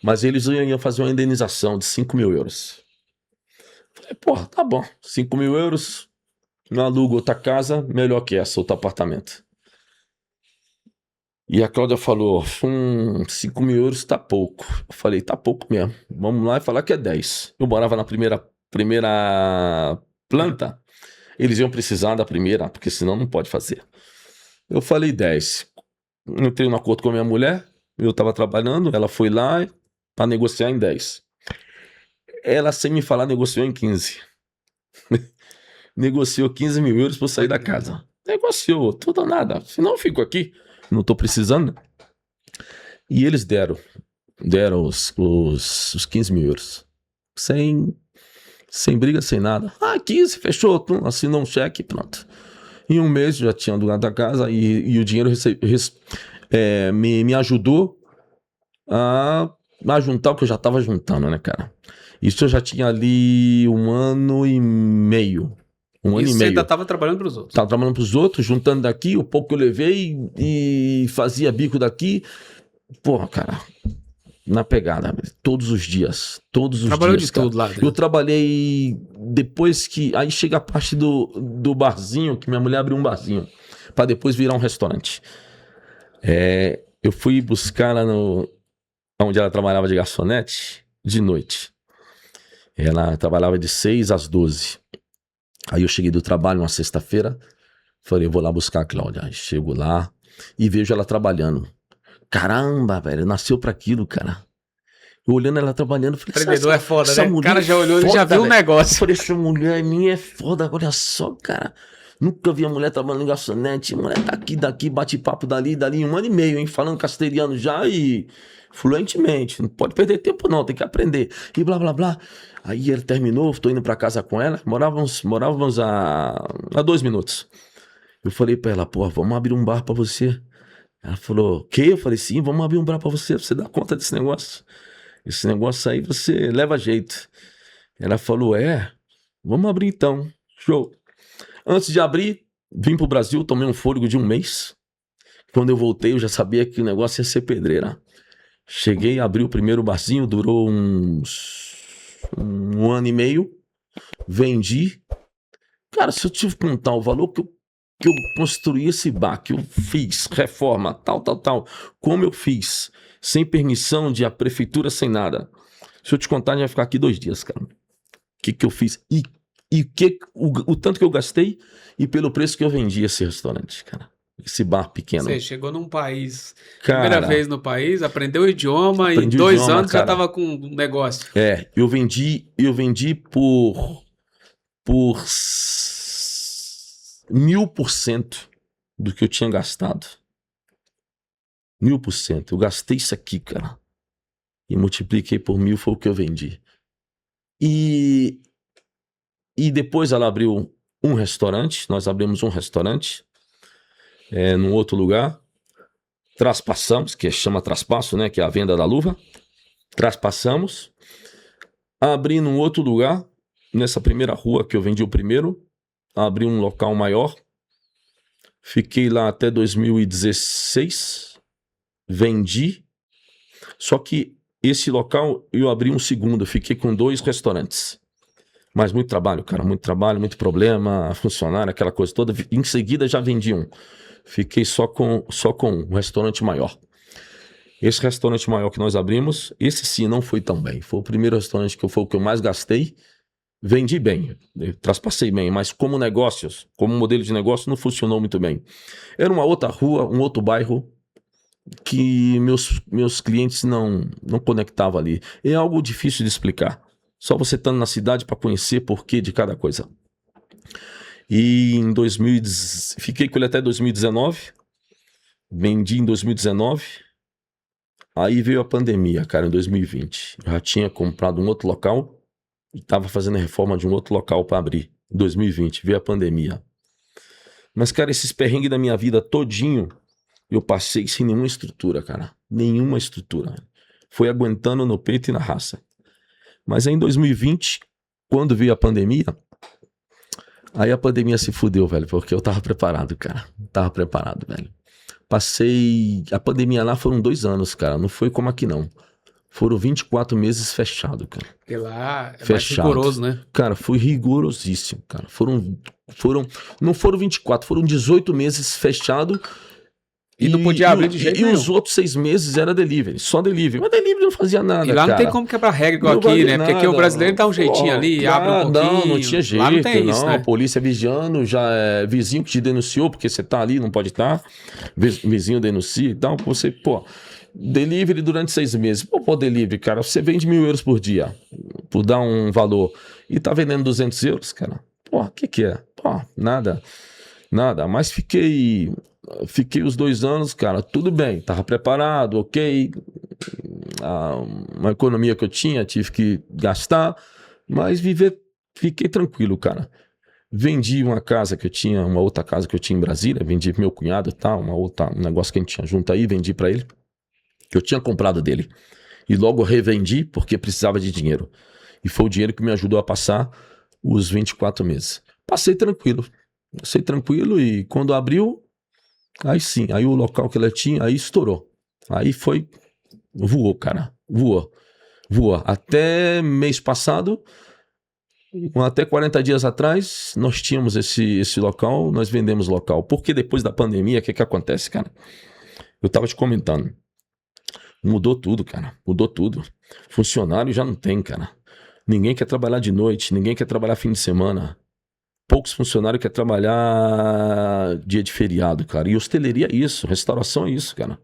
[SPEAKER 1] Mas eles iam fazer uma indenização de 5 mil euros. Falei, porra, tá bom, 5 mil euros, não alugo outra casa, melhor que essa, outro apartamento. E a Cláudia falou, 5 mil euros tá pouco. Eu falei, tá pouco mesmo, vamos lá e falar que é 10. Eu morava na primeira planta, eles iam precisar da primeira, porque senão não pode fazer. Eu falei 10. Entrei no acordo com a minha mulher, eu estava trabalhando, ela foi lá para negociar em 10. Ela, sem me falar, negociou em 15. Negociou 15 mil euros para eu sair da casa. Negociou, tudo ou nada. Senão eu fico aqui, não estou precisando. E eles deram os 15 mil euros. Sem briga, sem nada. 15, fechou, assinou um cheque, pronto. Em um mês já tinha alugado a casa e o dinheiro me ajudou a juntar o que eu já estava juntando, né, cara? Isso eu já tinha ali 1 ano e meio.
[SPEAKER 2] Você ainda estava trabalhando para os outros?
[SPEAKER 1] Estava trabalhando para os outros, juntando daqui, o pouco que eu levei e fazia bico daqui. Porra, cara, na pegada, todos os dias.
[SPEAKER 2] Trabalhou de tudo lá, né?
[SPEAKER 1] Eu trabalhei depois que... Aí chega a parte do barzinho, que minha mulher abriu um barzinho, para depois virar um restaurante. Eu fui buscar lá onde ela trabalhava de garçonete, de noite. Ela trabalhava de 6 às 12. Aí eu cheguei do trabalho uma sexta-feira, falei, eu vou lá buscar a Cláudia. Aí chego lá e vejo ela trabalhando. Caramba, velho, nasceu pra aquilo, cara. Eu olhando ela trabalhando, falei,
[SPEAKER 2] empreendedor é foda, né? O cara já olhou e já viu o negócio.
[SPEAKER 1] Eu falei, essa mulher minha é foda, olha só, cara. Nunca vi a mulher trabalhando em garçonete. Mulher daqui, bate papo dali, 1 ano e meio, hein? Falando castelhano já e fluentemente. Não pode perder tempo não, tem que aprender. E blá, blá, blá. Aí ele terminou, tô indo pra casa com ela. Morávamos a 2 minutos. Eu falei pra ela, pô, vamos abrir um bar pra você. Ela falou, o quê? Eu falei, sim, vamos abrir um bar pra você dar conta desse negócio. Esse negócio aí você leva jeito. Ela falou, vamos abrir então. Show. Antes de abrir, vim pro Brasil, tomei um fôlego de 1 mês. Quando eu voltei, eu já sabia que o negócio ia ser pedreira. Cheguei, abri o primeiro barzinho, durou uns 1 ano e meio. Vendi. Cara, se eu te contar o valor que eu construí esse bar, que eu fiz, reforma, tal, como eu fiz, sem permissão de a prefeitura, sem nada. Se eu te contar, a gente vai ficar aqui 2 dias, cara. O que eu fiz? E o tanto que eu gastei e pelo preço que eu vendi esse restaurante, cara. Esse bar pequeno.
[SPEAKER 2] Você chegou num país,
[SPEAKER 1] cara,
[SPEAKER 2] primeira vez no país, aprendeu o idioma e em 2 anos cara, já tava com um negócio.
[SPEAKER 1] Eu vendi por 1000% do que eu tinha gastado. 1000%. Eu gastei isso aqui, cara. E multipliquei por 1000, foi o que eu vendi. E depois ela abriu um restaurante. Nós abrimos um restaurante num outro lugar. Traspassamos, que chama traspasso, né? Que é a venda da luva. Traspassamos. Abri num outro lugar. nessa primeira rua que eu vendi o primeiro, abri um local maior, fiquei lá até 2016, vendi, só que esse local eu abri um segundo, fiquei com 2 restaurantes. Mas muito trabalho, cara, muito trabalho, muito problema, funcionário, aquela coisa toda. Em seguida já vendi um. Fiquei só com um restaurante maior. Esse restaurante maior que nós abrimos, esse sim não foi tão bem. Foi o primeiro restaurante foi o que eu mais gastei. Vendi bem, traspassei bem, mas como negócios, como modelo de negócio, não funcionou muito bem. Era uma outra rua, um outro bairro que meus clientes não conectavam ali. É algo difícil de explicar. Só você estando na cidade para conhecer porquê de cada coisa. E em fiquei com ele até 2019. Vendi em 2019. Aí veio a pandemia, cara, em 2020. Eu já tinha comprado um outro local e estava fazendo a reforma de um outro local para abrir. Em 2020, veio a pandemia. Mas, cara, esses perrengues da minha vida todinho, eu passei sem nenhuma estrutura, cara. Nenhuma estrutura. Foi aguentando no peito e na raça. Mas aí em 2020, quando veio a pandemia, aí a pandemia se fudeu, velho, porque eu tava preparado, cara. Tava preparado, velho. A pandemia lá foram 2 anos, cara. Não foi como aqui, não. Foram 24 meses fechado, cara.
[SPEAKER 2] Porque lá é
[SPEAKER 1] fechado.
[SPEAKER 2] Mais rigoroso, né?
[SPEAKER 1] Cara, foi rigorosíssimo, cara. Não foram 24, foram 18 meses fechado.
[SPEAKER 2] E não podia abrir de jeito nenhum.
[SPEAKER 1] E os outros 6 meses era delivery, só delivery. Mas delivery não fazia nada, cara.
[SPEAKER 2] E lá não tem como quebrar regra igual aqui, né? Porque aqui o brasileiro dá um jeitinho ali, abre um pouquinho.
[SPEAKER 1] Não tinha jeito,
[SPEAKER 2] lá não tem isso, né?
[SPEAKER 1] Polícia vigiando, já é vizinho que te denunciou, porque você tá ali, não pode estar. Vizinho denuncia e tal. Você, delivery durante 6 meses. Delivery, cara, você vende 1.000 euros por dia, por dar um valor, e tá vendendo 200 euros, cara. O que é? Nada. Mas fiquei os 2 anos, cara, tudo bem, tava preparado, ok. Uma economia que eu tinha, tive que gastar, mas fiquei tranquilo, cara. Vendi uma casa que eu tinha, uma outra casa que eu tinha em Brasília, vendi pro meu cunhado e tal, um negócio que a gente tinha junto aí, vendi pra ele, que eu tinha comprado dele. E logo revendi porque precisava de dinheiro. E foi o dinheiro que me ajudou a passar os 24 meses. Passei tranquilo e quando abriu, aí sim, aí o local que ela tinha, aí estourou. Aí voou, cara, voou. Até mês passado, até 40 dias atrás, nós tínhamos esse local, nós vendemos o local. Porque depois da pandemia, o que acontece, cara? Eu tava te comentando, mudou tudo, cara, mudou tudo. Funcionário já não tem, cara. Ninguém quer trabalhar de noite, ninguém quer trabalhar fim de semana. Poucos funcionários querem trabalhar dia de feriado, cara. E hosteleria é isso, restauração é isso, cara.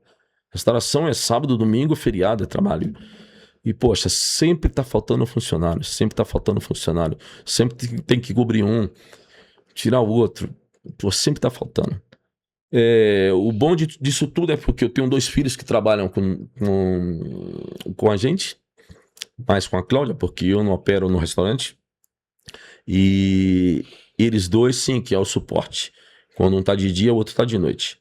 [SPEAKER 1] Restauração é sábado, domingo, feriado, é trabalho. E, poxa, sempre tá faltando funcionário, sempre tem que cobrir um, tirar o outro. Sempre tá faltando. O bom disso tudo é porque eu tenho 2 filhos que trabalham com a gente, mais com a Cláudia, porque eu não opero no restaurante. E eles 2, sim, que é o suporte. Quando um tá de dia, o outro tá de noite.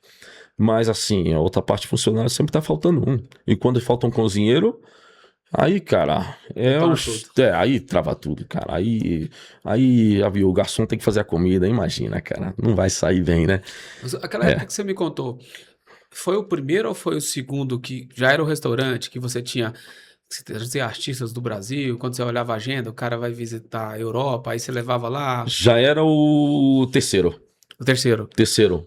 [SPEAKER 1] Mas assim, a outra parte funcionária sempre tá faltando um. E quando falta um cozinheiro, aí, cara, aí trava tudo, cara. Aí o garçom tem que fazer a comida, imagina, cara. Não vai sair bem, né?
[SPEAKER 2] Mas aquela época que você me contou, foi o primeiro ou foi o segundo que já era o restaurante, que você tinha artistas do Brasil, quando você olhava a agenda, o cara vai visitar a Europa, aí você levava lá?
[SPEAKER 1] Já era o terceiro.
[SPEAKER 2] O terceiro?
[SPEAKER 1] Terceiro.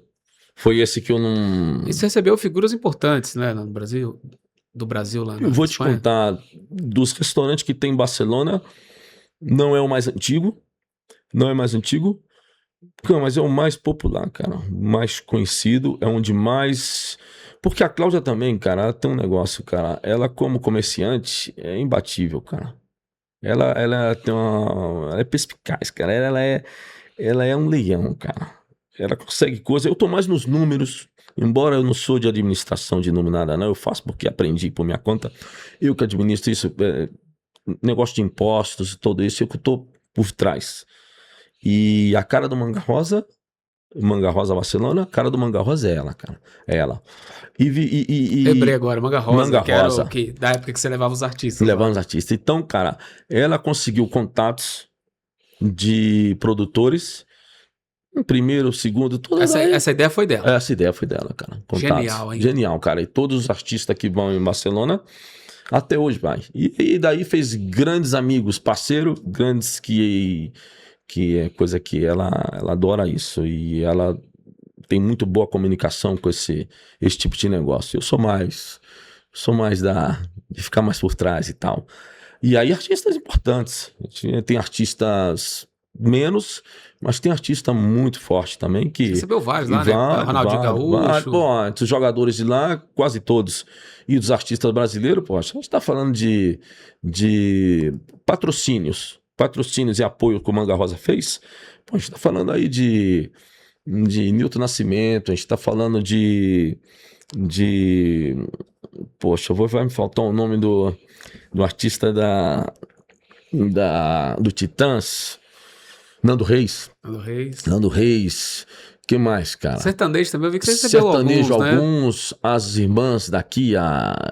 [SPEAKER 1] Foi esse que eu não...
[SPEAKER 2] E você recebeu figuras importantes, né, no Brasil, do Brasil lá na
[SPEAKER 1] Eu vou
[SPEAKER 2] Espanha.
[SPEAKER 1] te contar, dos restaurantes que tem em Barcelona, não é o mais antigo, mas é o mais popular, cara, o mais conhecido, é onde mais... Porque a Cláudia também, cara, ela tem um negócio, cara, ela como comerciante é imbatível, cara. Ela tem ela é perspicaz, cara, ela é um leão, cara. Ela consegue coisa, eu tô mais nos números, embora eu não sou de administração de número nada, não, eu faço porque aprendi por minha conta, eu que administro isso, negócio de impostos e tudo isso, eu que tô por trás. E a cara do Manga Rosa Barcelona, a cara do Manga Rosa é ela, cara. É ela.
[SPEAKER 2] Lembrei agora, Manga Rosa.
[SPEAKER 1] Manga Rosa.
[SPEAKER 2] Da época que você levava os artistas.
[SPEAKER 1] Levava os artistas. Então, cara, ela conseguiu contatos de produtores. Em primeiro, segundo, tudo.
[SPEAKER 2] Essa ideia foi dela.
[SPEAKER 1] Essa ideia foi dela, cara. Contatos.
[SPEAKER 2] Genial, hein?
[SPEAKER 1] Genial, cara. E todos os artistas que vão em Barcelona, até hoje vai. E daí fez grandes amigos, parceiro, grandes que é coisa que ela adora isso. E ela tem muito boa comunicação com esse tipo de negócio. Eu sou mais de ficar mais por trás e tal. E aí artistas importantes. Tem artistas menos, mas tem artista muito forte também que...
[SPEAKER 2] Você recebeu vários lá, né? Ronaldinho Gaúcho.
[SPEAKER 1] Bom, os jogadores de lá, quase todos. E dos artistas brasileiros, poxa, a gente tá falando de patrocínios e apoio que o Manga Rosa fez. Pô, a gente tá falando aí de Nilton Nascimento, a gente tá falando poxa, vai me faltar o nome do artista do Titãs, Nando Reis. Que mais, cara?
[SPEAKER 2] Sertanejo também, eu vi que você recebeu
[SPEAKER 1] alguns, né? As irmãs daqui,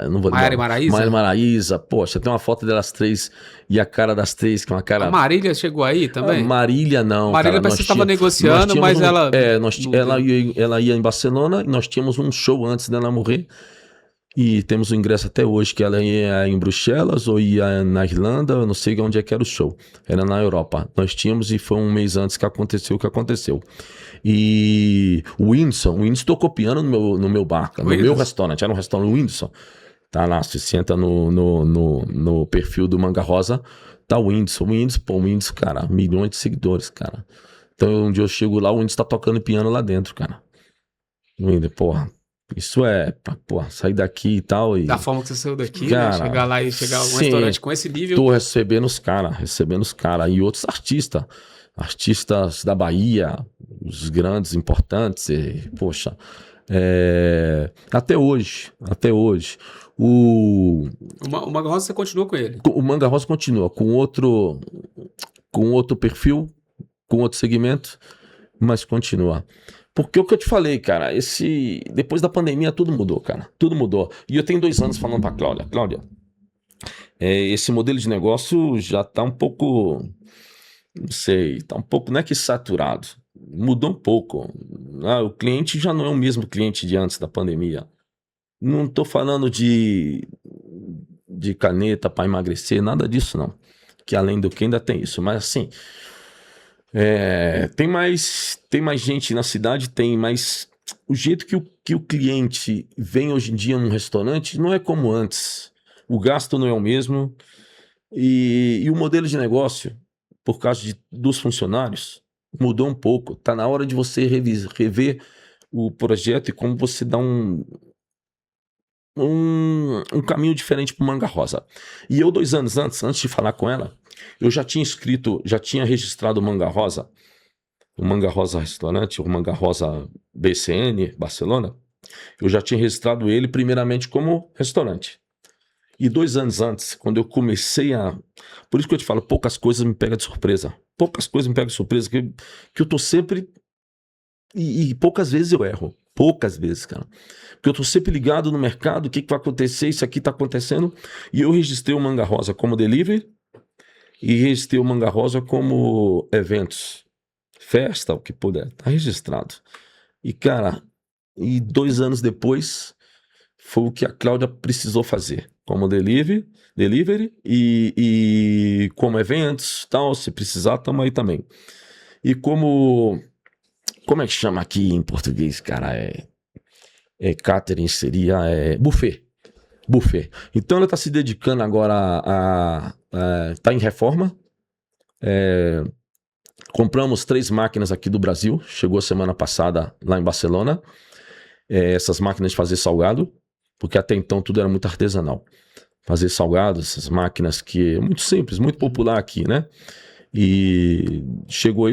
[SPEAKER 1] não vou
[SPEAKER 2] Maiara e
[SPEAKER 1] Maraísa, poxa, tem uma foto delas três e a cara das três, que é uma cara...
[SPEAKER 2] A Marília chegou aí também?
[SPEAKER 1] Marília não,
[SPEAKER 2] Marília parece que estava negociando, mas ela...
[SPEAKER 1] Ela ia em Barcelona e nós tínhamos um show antes dela morrer. E temos o ingresso até hoje, que ela ia em Bruxelas ou ia na Irlanda, eu não sei onde é que era o show. Era na Europa. Nós tínhamos e foi um mês antes que aconteceu o que aconteceu. E o Whindersson tocou piano no meu bar, no meu restaurante. Era um restaurante Whindersson. Tá lá, se senta no perfil do Manga Rosa, tá o Whindersson. O Whindersson, cara, milhões de seguidores, cara. Então um dia eu chego lá, o Whindersson tá tocando piano lá dentro, cara. O Whindersson, porra. Isso é pra, sair daqui e tal. Da
[SPEAKER 2] forma que você saiu daqui, cara, né? Chegar lá e chegar a um restaurante com esse nível.
[SPEAKER 1] Tô recebendo os caras. E outros artistas da Bahia, os grandes, importantes. Poxa, até hoje. O
[SPEAKER 2] Manga Rosa você continua com ele?
[SPEAKER 1] O Manga Rosa continua com outro perfil, com outro segmento, mas continua. Porque o que eu te falei, cara, depois da pandemia tudo mudou, cara. Tudo mudou. E eu tenho 2 anos falando pra Cláudia. Cláudia, esse modelo de negócio já tá um pouco, não sei, tá um pouco, não é que saturado. Mudou um pouco. O cliente já não é o mesmo cliente de antes da pandemia. Não tô falando de caneta para emagrecer, nada disso não. Que além do que ainda tem isso. Mas assim... tem mais gente na cidade, mas o jeito que o cliente vem hoje em dia num restaurante não é como antes. O gasto não é o mesmo e o modelo de negócio, por causa dos funcionários, mudou um pouco. Tá na hora de você rever o projeto e como você dá um caminho diferente para o Manga Rosa. E eu 2 anos antes de falar com ela, eu já tinha registrado o Manga Rosa Restaurante, o Manga Rosa BCN, Barcelona. Eu já tinha registrado ele primeiramente como restaurante. E 2 anos antes, quando eu comecei Por isso que eu te falo, poucas coisas me pegam de surpresa. Que eu tô sempre... E poucas vezes eu erro. Poucas vezes, cara. Porque eu tô sempre ligado no mercado, o que vai acontecer, isso aqui tá acontecendo. E eu registrei o Manga Rosa como delivery e registrei o Manga Rosa como eventos, festa, o que puder. Tá registrado. E, cara, 2 anos depois, foi o que a Cláudia precisou fazer. Como delivery e como eventos, tal, se precisar, tamo aí também. E como é que chama aqui em português, cara? Catering, seria buffet. Então ela está se dedicando agora tá em reforma. Compramos 3 máquinas aqui do Brasil. Chegou semana passada lá em Barcelona. Essas máquinas de fazer salgado, porque até então tudo era muito artesanal. Fazer salgado, essas máquinas que é muito simples, muito popular aqui, né? E chegou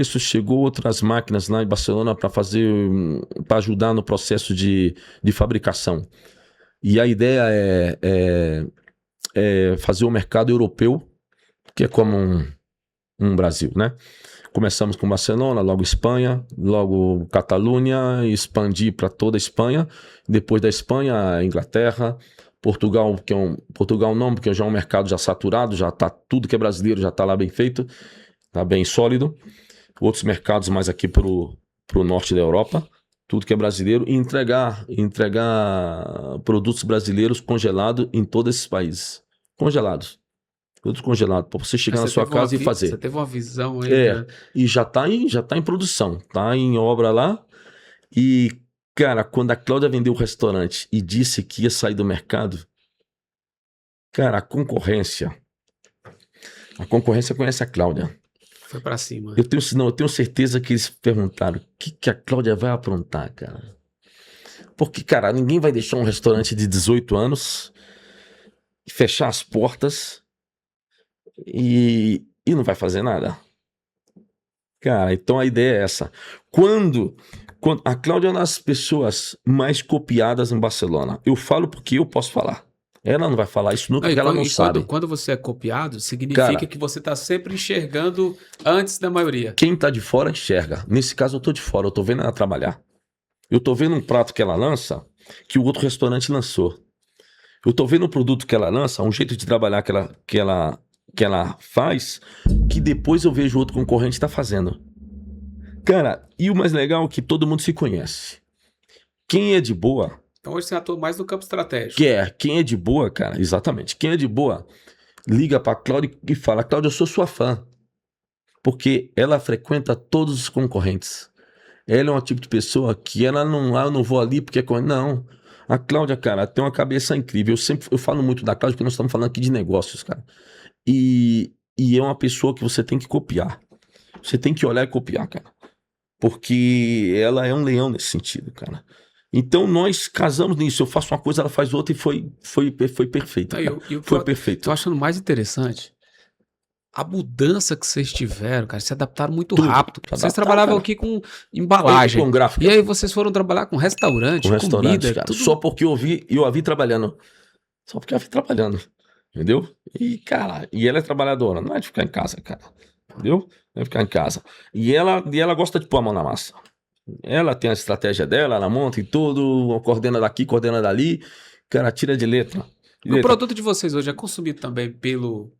[SPEAKER 1] outras máquinas lá em Barcelona para ajudar no processo de fabricação. E a ideia é fazer o mercado europeu, que é como um Brasil, né? Começamos com Barcelona, logo Espanha, logo Catalunha, expandir para toda a Espanha. Depois da Espanha, Inglaterra, Portugal, Portugal não, porque já é um mercado já saturado, já tá tudo que é brasileiro, já tá lá bem feito. tá bem sólido. Outros mercados mais aqui pro norte da Europa, tudo que é brasileiro, e entregar produtos brasileiros congelados em todos esses países. Congelados. Produtos congelados, para você chegar na sua casa e fazer.
[SPEAKER 2] Você teve uma visão aí.
[SPEAKER 1] E já tá em produção, tá em obra lá. E, cara, quando a Cláudia vendeu o restaurante e disse que ia sair do mercado, cara, a concorrência conhece a Cláudia.
[SPEAKER 2] Foi pra cima.
[SPEAKER 1] Eu tenho certeza que eles perguntaram o que a Cláudia vai aprontar, cara. Porque, cara, ninguém vai deixar um restaurante de 18 anos fechar as portas e não vai fazer nada. Cara, então a ideia é essa. Quando a Cláudia é uma das pessoas mais copiadas em Barcelona. Eu falo porque eu posso falar. Ela não vai falar isso nunca, porque ela não sabe.
[SPEAKER 2] Quando você é copiado, significa, cara, que você está sempre enxergando antes da maioria.
[SPEAKER 1] Quem está de fora enxerga. Nesse caso eu estou de fora, eu estou vendo ela trabalhar. Eu estou vendo um prato que ela lança que o outro restaurante lançou. Eu estou vendo um produto que ela lança, um jeito de trabalhar que ela faz, que depois eu vejo o outro concorrente está fazendo. Cara, e o mais legal é que todo mundo se conhece. Quem é de boa...
[SPEAKER 2] Então hoje você atua mais no campo estratégico.
[SPEAKER 1] Quem é de boa, cara, exatamente. Quem é de boa, liga pra Cláudia e fala, Cláudia, eu sou sua fã. Porque ela frequenta todos os concorrentes. Ela é um tipo de pessoa que ela não, eu não vou ali porque é corrente. Não. A Cláudia, cara, tem uma cabeça incrível. Eu falo muito da Cláudia porque nós estamos falando aqui de negócios, cara. E é uma pessoa que você tem que copiar. Você tem que olhar e copiar, cara. Porque ela é um leão nesse sentido, cara. Então nós casamos nisso. Eu faço uma coisa, ela faz outra e foi perfeito. Foi perfeito.
[SPEAKER 2] Tô achando mais interessante a mudança que vocês tiveram, cara. Se adaptaram muito rápido. Vocês trabalhavam aqui com embalagem.
[SPEAKER 1] Com gráfico.
[SPEAKER 2] E aí vocês foram trabalhar com restaurante, comida,
[SPEAKER 1] cara.
[SPEAKER 2] tudo...
[SPEAKER 1] Só porque eu a vi trabalhando. Só porque eu a vi trabalhando. Entendeu? E, cara, ela é trabalhadora. Não é de ficar em casa, cara. Entendeu? Não é de ficar em casa. E ela gosta de pôr a mão na massa. Ela tem a estratégia dela, ela monta e tudo, coordena daqui, coordena dali, cara, tira de letra.
[SPEAKER 2] O produto de vocês hoje é consumido também pelo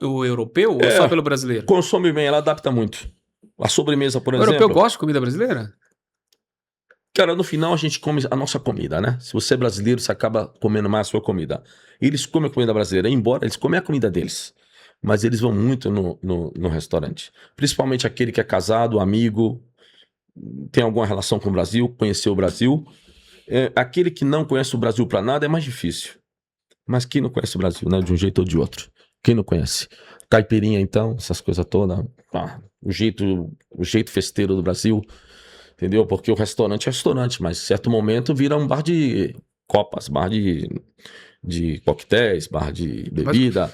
[SPEAKER 2] europeu ou só pelo brasileiro?
[SPEAKER 1] Consome bem, ela adapta muito. A sobremesa, por exemplo...
[SPEAKER 2] O europeu gosta de comida brasileira?
[SPEAKER 1] Cara, no final a gente come a nossa comida, né? Se você é brasileiro, você acaba comendo mais a sua comida. Eles comem a comida brasileira, embora eles comem a comida deles. Mas eles vão muito no restaurante. Principalmente aquele que é casado, amigo... tem alguma relação com o Brasil, conheceu o Brasil. Aquele que não conhece o Brasil para nada é mais difícil. Mas quem não conhece o Brasil, né? De um jeito ou de outro. Quem não conhece? Caipirinha, então, essas coisas todas. O jeito festeiro do Brasil. Entendeu? Porque o restaurante é restaurante, mas em certo momento vira um bar de copas, bar de coquetéis, bar de bebida.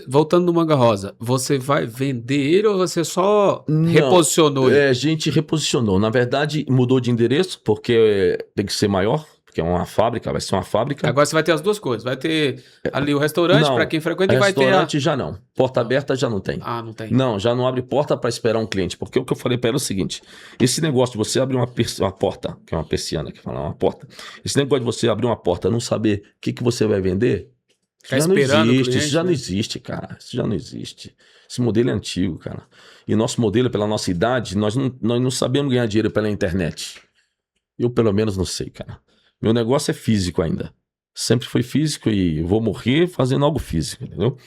[SPEAKER 2] Voltando no Manga Rosa, você vai vender ele ou você só reposicionou ele?
[SPEAKER 1] A gente reposicionou. Na verdade, mudou de endereço, porque tem que ser maior, porque é uma fábrica, vai ser uma fábrica.
[SPEAKER 2] Agora você vai ter as duas coisas. Vai ter ali o restaurante para quem frequenta e vai ter...
[SPEAKER 1] Restaurante já não. Porta aberta já não tem.
[SPEAKER 2] Ah, não tem.
[SPEAKER 1] Não, já não abre porta para esperar um cliente. Porque o que eu falei para ela é o seguinte: esse negócio de você abrir uma porta, que é uma persiana, que fala uma porta. Esse negócio de você abrir uma porta, não saber o que você vai vender... Já não existe, isso já não existe, cara. Isso já não existe. Esse modelo é antigo, cara. E nosso modelo, pela nossa idade, nós não sabemos ganhar dinheiro pela internet. Eu, pelo menos, não sei, cara. Meu negócio é físico ainda. Sempre foi físico e vou morrer fazendo algo físico, entendeu?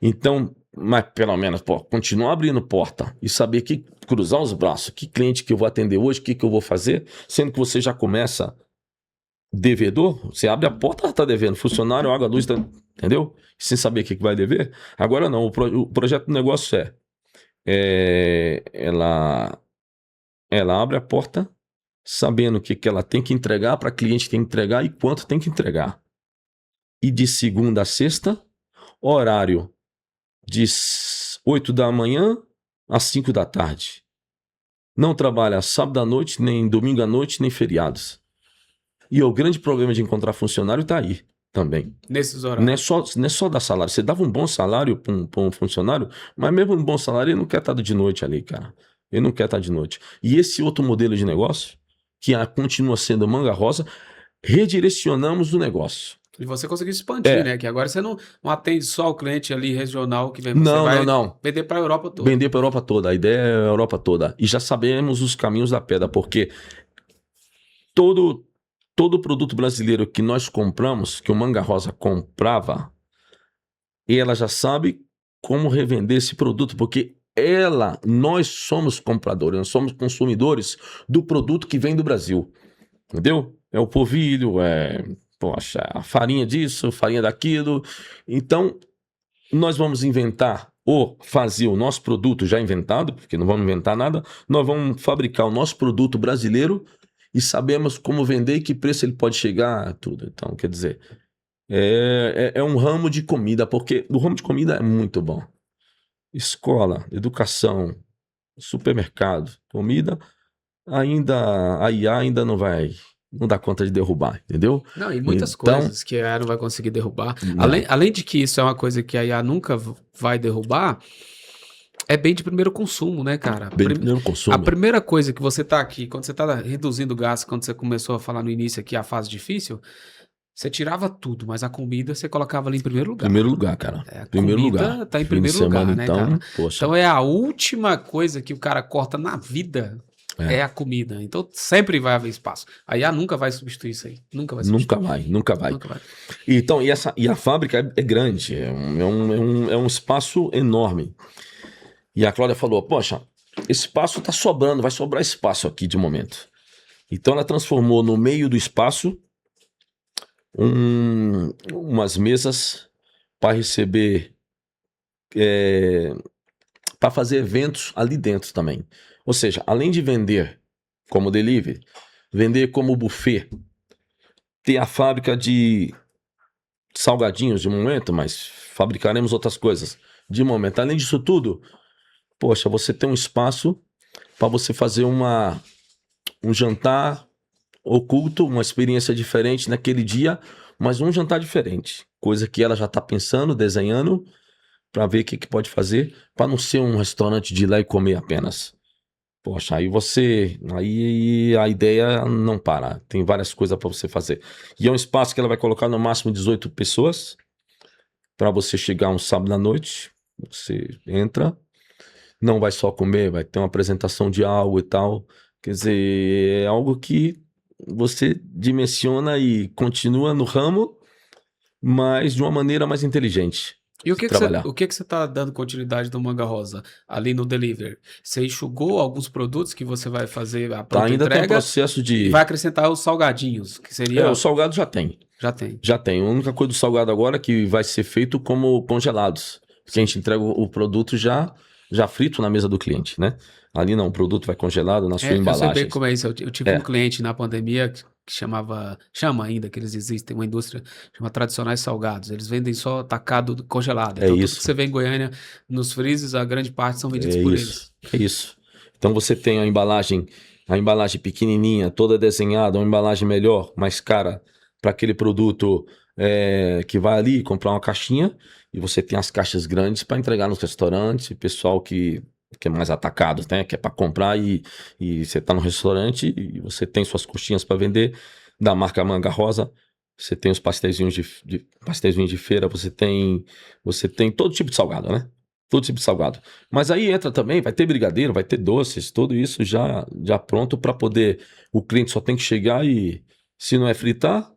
[SPEAKER 1] Então, mas pelo menos, continuar abrindo porta e saber que cruzar os braços, que cliente que eu vou atender hoje, o que eu vou fazer, sendo que você já começa... devedor, você abre a porta, tá devendo. Funcionário, água, luz, entendeu? Sem saber o que vai dever. Agora não, o projeto do negócio ela abre a porta sabendo o que ela tem que entregar para cliente, tem que entregar e quanto tem que entregar. E de segunda a sexta, horário de 8 da manhã às 5 da tarde. Não trabalha sábado à noite, nem domingo à noite, nem feriados. E o grande problema de encontrar funcionário está aí também.
[SPEAKER 2] Nesses horários.
[SPEAKER 1] Não é só dar salário. Você dava um bom salário para um funcionário, mas mesmo um bom salário, ele não quer estar de noite ali, cara. Ele não quer estar de noite. E esse outro modelo de negócio, que continua sendo Manga Rosa, redirecionamos o negócio.
[SPEAKER 2] E você conseguiu expandir, né? Que agora você não atende só o cliente ali regional que vem, você vai
[SPEAKER 1] Não.
[SPEAKER 2] vender para a Europa toda.
[SPEAKER 1] Vender para a Europa toda. A ideia é a Europa toda. E já sabemos os caminhos da pedra, porque todo produto brasileiro que nós compramos, que o Manga Rosa comprava, ela já sabe como revender esse produto, porque nós somos compradores, nós somos consumidores do produto que vem do Brasil. Entendeu? É o polvilho, poxa, a farinha disso, farinha daquilo. Então, nós vamos inventar ou fazer o nosso produto já inventado, porque não vamos inventar nada, nós vamos fabricar o nosso produto brasileiro e sabemos como vender e que preço ele pode chegar, tudo. Então, quer dizer, é um ramo de comida, porque o ramo de comida é muito bom. Escola, educação, supermercado, comida, a IA ainda não dá conta de derrubar, entendeu?
[SPEAKER 2] Não, e muitas coisas que a IA não vai conseguir derrubar. Além de que isso é uma coisa que a IA nunca vai derrubar, é bem de primeiro consumo, né, cara?
[SPEAKER 1] Bem de primeiro consumo.
[SPEAKER 2] A primeira coisa que você tá aqui, quando você tá reduzindo o gasto, quando você começou a falar no início aqui a fase difícil, você tirava tudo, mas a comida você colocava ali em primeiro lugar.
[SPEAKER 1] Primeiro lugar, cara.
[SPEAKER 2] Primeiro lugar. Tá em primeiro lugar, né,
[SPEAKER 1] então,
[SPEAKER 2] cara?
[SPEAKER 1] Poxa.
[SPEAKER 2] Então é a última coisa que o cara corta na vida. É a comida. Então sempre vai haver espaço. A IA nunca vai substituir isso aí. Nunca vai substituir.
[SPEAKER 1] Nunca vai. Então, e a fábrica é grande. É um espaço enorme. E a Cláudia falou, poxa, esse espaço tá sobrando, vai sobrar espaço aqui de momento. Então ela transformou no meio do espaço umas mesas para receber, para fazer eventos ali dentro também. Ou seja, além de vender como delivery, vender como buffet, ter a fábrica de salgadinhos de momento, mas fabricaremos outras coisas de momento. Além disso tudo, poxa, você tem um espaço para você fazer um jantar oculto, uma experiência diferente naquele dia, mas um jantar diferente. Coisa que ela já está pensando, desenhando, para ver o que pode fazer, para não ser um restaurante de ir lá e comer apenas. Poxa, aí a ideia não para. Tem várias coisas para você fazer. E é um espaço que ela vai colocar no máximo 18 pessoas, para você chegar um sábado à noite, você entra, não vai só comer, vai ter uma apresentação de algo e tal. Quer dizer, é algo que você dimensiona e continua no ramo, mas de uma maneira mais inteligente.
[SPEAKER 2] E o que você está dando continuidade do Manga Rosa ali no delivery? Você enxugou alguns produtos que você vai fazer a pronta
[SPEAKER 1] ainda
[SPEAKER 2] entrega?
[SPEAKER 1] Tem um processo de...
[SPEAKER 2] E vai acrescentar os salgadinhos, que seria...
[SPEAKER 1] o salgado já tem. Já tem. A única coisa do salgado agora é que vai ser feito como congelados. Que a gente entrega o produto já frito na mesa do cliente, né? Ali não, o produto vai congelado na sua embalagem.
[SPEAKER 2] Eu sei bem como é isso. Eu tive um cliente na pandemia que chama ainda, que eles existem, uma indústria, chama Tradicionais Salgados. Eles vendem só atacado congelado. Então tudo que você vê em Goiânia, nos freezers, a grande parte são vendidos por eles.
[SPEAKER 1] É isso. Então você tem a embalagem pequenininha, toda desenhada, uma embalagem melhor, mais cara, para aquele produto que vai ali comprar uma caixinha, e você tem as caixas grandes para entregar nos restaurantes, pessoal que é mais atacado, né? Que é para comprar e você está no restaurante e você tem suas coxinhas para vender da marca Manga Rosa, você tem os pastéisinhos de feira, você tem todo tipo de salgado, né? Todo tipo de salgado. Mas aí entra também, vai ter brigadeiro, vai ter doces, tudo isso já pronto para poder, o cliente só tem que chegar e, se não é fritar,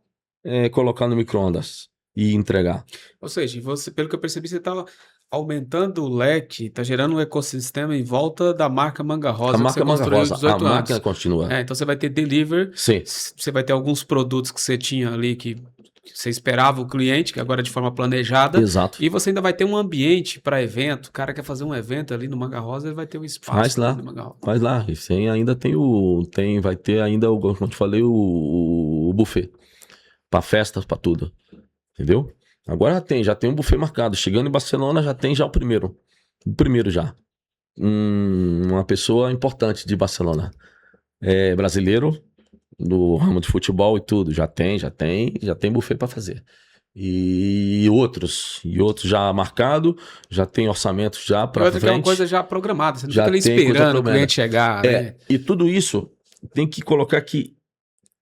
[SPEAKER 1] colocar no micro-ondas e entregar.
[SPEAKER 2] Ou seja, pelo que eu percebi, você está aumentando o leque, está gerando um ecossistema em volta da marca Manga Rosa.
[SPEAKER 1] A marca Manga Rosa, a máquina continua.
[SPEAKER 2] Então você vai ter delivery,
[SPEAKER 1] sim.
[SPEAKER 2] Você vai ter alguns produtos que você tinha ali que você esperava o cliente, que agora é de forma planejada.
[SPEAKER 1] Exato.
[SPEAKER 2] E você ainda vai ter um ambiente para evento. O cara quer fazer um evento ali no Manga Rosa, ele vai ter um espaço.
[SPEAKER 1] Faz lá. E ainda vai ter ainda, como eu te falei, o buffet. Para festas, para tudo. Entendeu? Agora já tem um buffet marcado. Chegando em Barcelona, já tem o primeiro. O primeiro já. Uma pessoa importante de Barcelona. Brasileiro, do ramo de futebol e tudo. Já tem buffet para fazer. E outros já marcado, já tem orçamento já para frente.
[SPEAKER 2] Que é uma coisa já programada. Você não fica ali esperando o cliente chegar. Né?
[SPEAKER 1] E tudo isso tem que colocar aqui